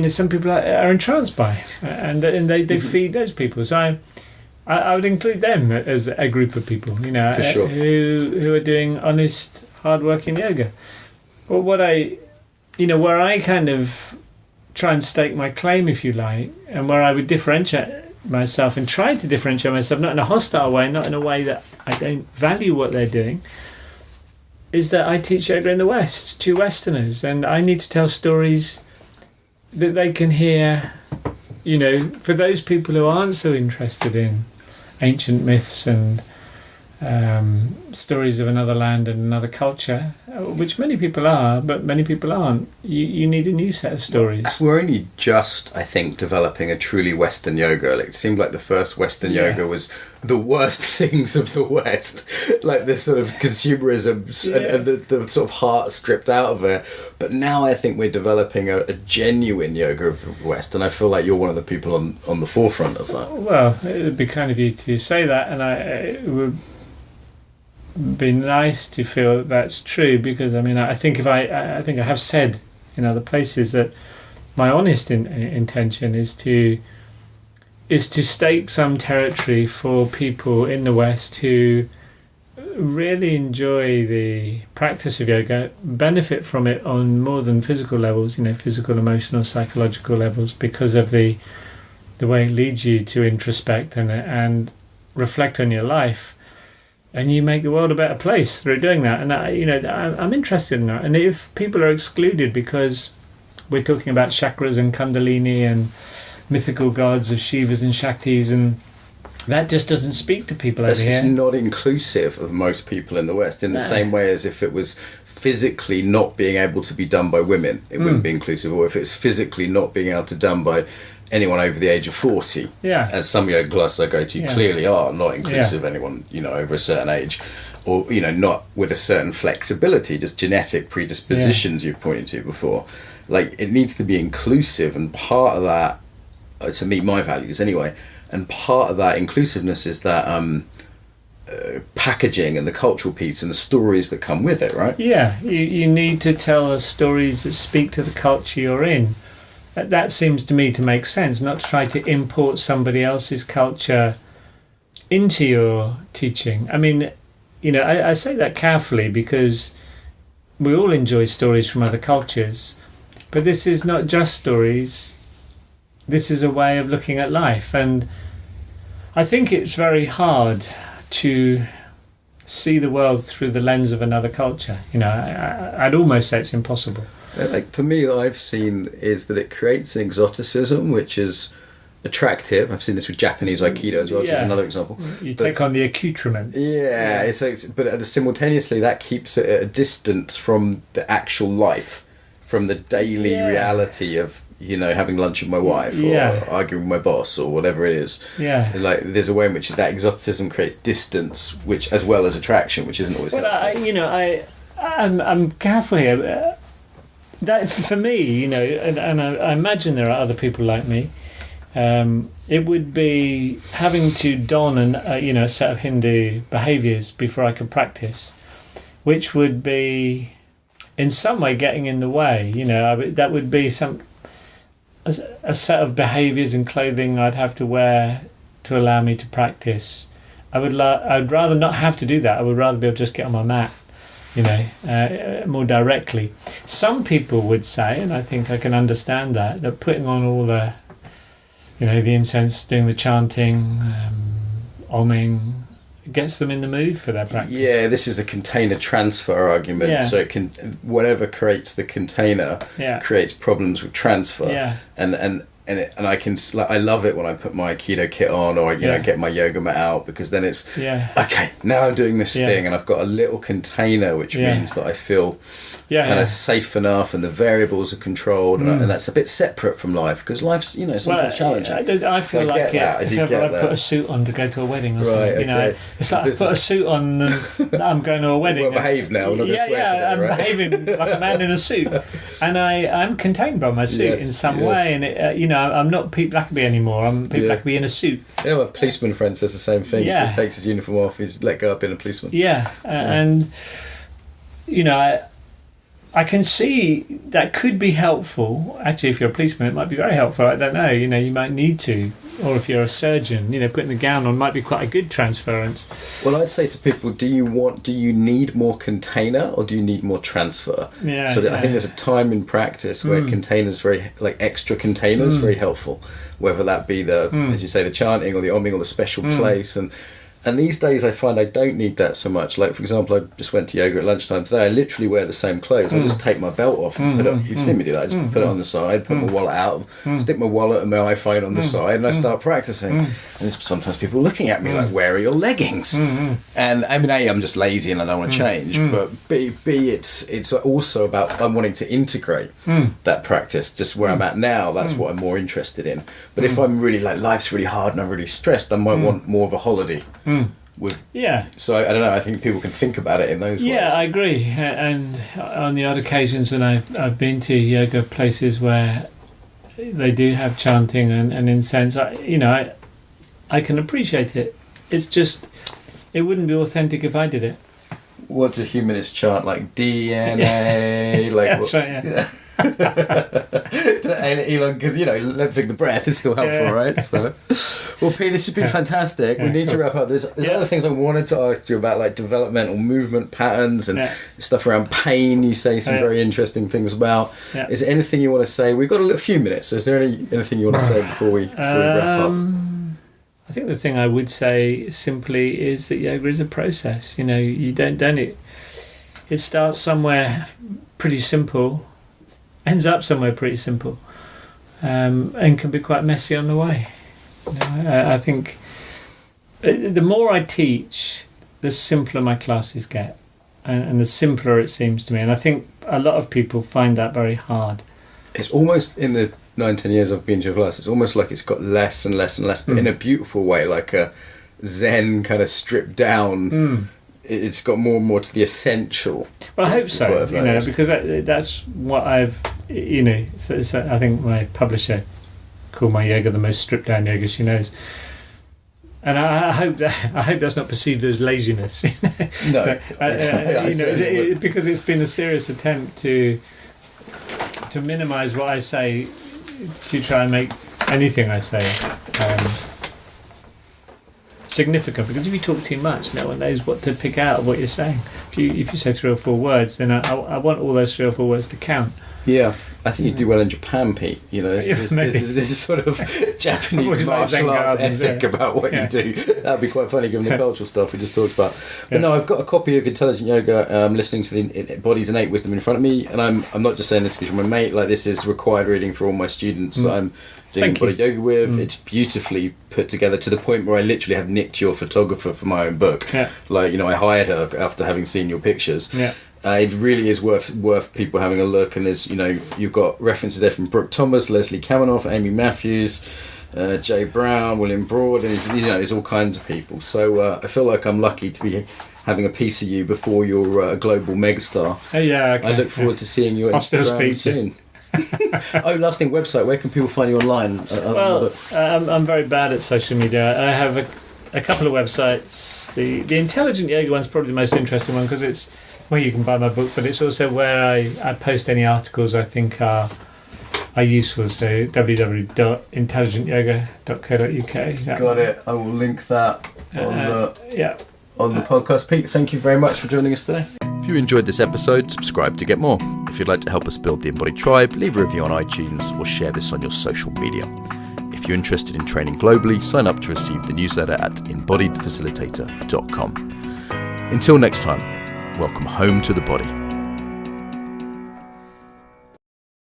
some people are entranced by, and they feed those people. So I would include them as a group of people, For sure. who are doing honest, hard-working yoga. Well, where I kind of try and stake my claim, if you like, and where I would differentiate myself and try to differentiate myself, not in a hostile way, not in a way that I don't value what they're doing, is that I teach yoga in the West to Westerners, and I need to tell stories that they can hear, for those people who aren't so interested in ancient myths and stories of another land and another culture, which many people are, but many people aren't. You need a new set of stories. We're only just, I think, developing a truly Western yoga. It seemed like the first Western yoga was the worst things of the West, like this sort of consumerism and the sort of heart stripped out of it. But now I think we're developing a genuine yoga of the West, and I feel like you're one of the people on the forefront of that. Well, it would be kind of you to say that, and it would be nice to feel that's true, because I think I think I have said in other places that my honest intention is to stake some territory for people in the West who really enjoy the practice of yoga, benefit from it on more than physical levels, physical, emotional, psychological levels, because of the way it leads you to introspect and reflect on your life, and you make the world a better place through doing that. And I'm interested in that. And if people are excluded because we're talking about chakras and kundalini and mythical gods of Shivas and Shaktis, and that just doesn't speak to people over here. It's not inclusive of most people in the West, in the same way as if it was physically not being able to be done by women, it wouldn't be inclusive, or if it's physically not being able to done by anyone over the age of 40, as some yoga classes I go to clearly are not inclusive of anyone over a certain age, or not with a certain flexibility, just genetic predispositions you've pointed to before. Like, it needs to be inclusive, and part of that, to meet my values anyway, and part of that inclusiveness is that packaging and the cultural piece and the stories that come with it, right? Yeah, you need to tell us stories that speak to the culture you're in. That seems to me to make sense, not to try to import somebody else's culture into your teaching. I mean, I say that carefully, because we all enjoy stories from other cultures, but this is not just stories. This is a way of looking at life, and I think it's very hard to see the world through the lens of another culture. I'd almost say it's impossible. Like, for me, what I've seen is that it creates an exoticism which is attractive. I've seen this with Japanese Aikido as well, which is another example. You take on the accoutrements. Yeah, but simultaneously that keeps it at a distance from the actual life, from the daily reality of having lunch with my wife, or arguing with my boss, or whatever it is. Yeah. Like, there's a way in which that exoticism creates distance, which, as well as attraction, which isn't always helpful. I'm careful here. That, for me, and I imagine there are other people like me, it would be having to don a set of Hindu behaviours before I could practice, which would be in some way getting in the way. That would be a set of behaviours and clothing I'd have to wear to allow me to practice. I'd rather not have to do that. I would rather be able to just get on my mat, more directly. Some people would say, and I think I can understand that putting on all the, the incense, doing the chanting, oming, gets them in the mood for their practice. Yeah, this is a container transfer argument. Yeah. So it can, whatever creates the container creates problems with transfer. Yeah. And I love it when I put my Aikido kit on, or get my yoga mat out, because then it's okay, now I'm doing this thing, and I've got a little container, which means that I feel kind of safe enough, and the variables are controlled, and that's a bit separate from life, because life's sometimes challenging. I feel like if ever I put a suit on to go to a wedding or something, it's like I put a suit on and I'm going to a wedding. Well, behave now, not just wear today, I'm behaving like a man in a suit, and I'm contained by my suit in some way, and it, I'm not Pete Blackaby anymore. I'm Pete Blackaby in a suit. My policeman friend says the same thing. Yeah. He takes his uniform off. He's let go of being a policeman. Yeah, and I can see that could be helpful. Actually, if you're a policeman, it might be very helpful. I don't know. You might need to. Or if you're a surgeon, putting the gown on might be quite a good transference. Well, I'd say to people, do you need more container, or do you need more transfer? Yeah. So I think there's a time in practice where containers, extra containers, very helpful. Whether that be as you say, the chanting or the oming or the special place, and these days I find I don't need that so much. Like, for example, I just went to yoga at lunchtime today. I literally wear the same clothes. I just take my belt off and put it. You've seen me do that. I just put it on the side, put my wallet out, stick my wallet and my iPhone on the side, and I start practicing. And sometimes people looking at me like, "Where are your leggings?" And I mean, I'm just lazy and I don't want to change. But B, it's also about I'm wanting to integrate that practice. Just where I'm at now, that's what I'm more interested in. But if I'm really life's really hard and I'm really stressed, I might want more of a holiday. So I don't know, I think people can think about it in those ways. Yeah, I agree. And on the odd occasions when I've been to yoga places where they do have chanting and incense, I can appreciate it. It's just, it wouldn't be authentic if I did it. what do humanists chant? Like DNA? Like that's right, yeah. Elon, because lengthening the breath is still helpful, right? So, well, Pete, this has been fantastic. We need to wrap up. There's other things I wanted to ask you about, like developmental movement patterns and stuff around pain. You say some very interesting things about. Is there anything you want to say? We've got a few minutes. So is there anything you want to say before we wrap up? I think the thing I would say simply is that yoga is a process. You don't it starts somewhere pretty simple, ends up somewhere pretty simple, and can be quite messy on the way. I think the more I teach, the simpler my classes get, and the simpler it seems to me. And I think a lot of people find that very hard. It's almost, in the 9-10 years I've been to your class, it's almost like it's got less and less and less, but in a beautiful way, like a Zen kind of stripped down. It's got more and more to the essential. Well, I hope so, because that's what I've, so I think my publisher called my yoga the most stripped down yoga she knows. And I hope that's not perceived as laziness. No, because it's been a serious attempt to minimise what I say, to try and make anything I say significant. Because if you talk too much, no one knows what to pick out of what you're saying. If you say 3 or 4 words, then I want all those 3 or 4 words to count. Yeah, I think you do well in Japan, Pete. There's this sort of Japanese martial arts ethic about what you do. That'd be quite funny given the cultural stuff we just talked about. But no, I've got a copy of Intelligent Yoga, listening to the Body's Innate Wisdom in front of me, and I'm not just saying this because you're my mate. Like, this is required reading for all my students that I'm doing body yoga with. It's beautifully put together to the point where I literally have nicked your photographer for my own book. Like, I hired her after having seen your pictures. It really is worth people having a look, and there's you've got references there from Brooke Thomas, Leslie Kaminoff, Amy Matthews, Jay Brown, William Broad, and there's all kinds of people. So I feel like I'm lucky to be having a piece of you before you're a global megastar. I look forward to seeing you at Instagram soon. Last thing, website. Where can people find you online? I'm very bad at social media. I have a couple of websites. The Intelligent Yoga one's probably the most interesting one because it's where you can buy my book, but it's also where I post any articles I think are useful. So www.intelligentyoga.co.uk. Got it. I will link that on the podcast. Pete, thank you very much for joining us today. If you enjoyed this episode, subscribe to get more. If you'd like to help us build the Embodied Tribe, leave a review on iTunes or share this on your social media. If you're interested in training globally, sign up to receive the newsletter at embodiedfacilitator.com. Until next time, welcome home to the body.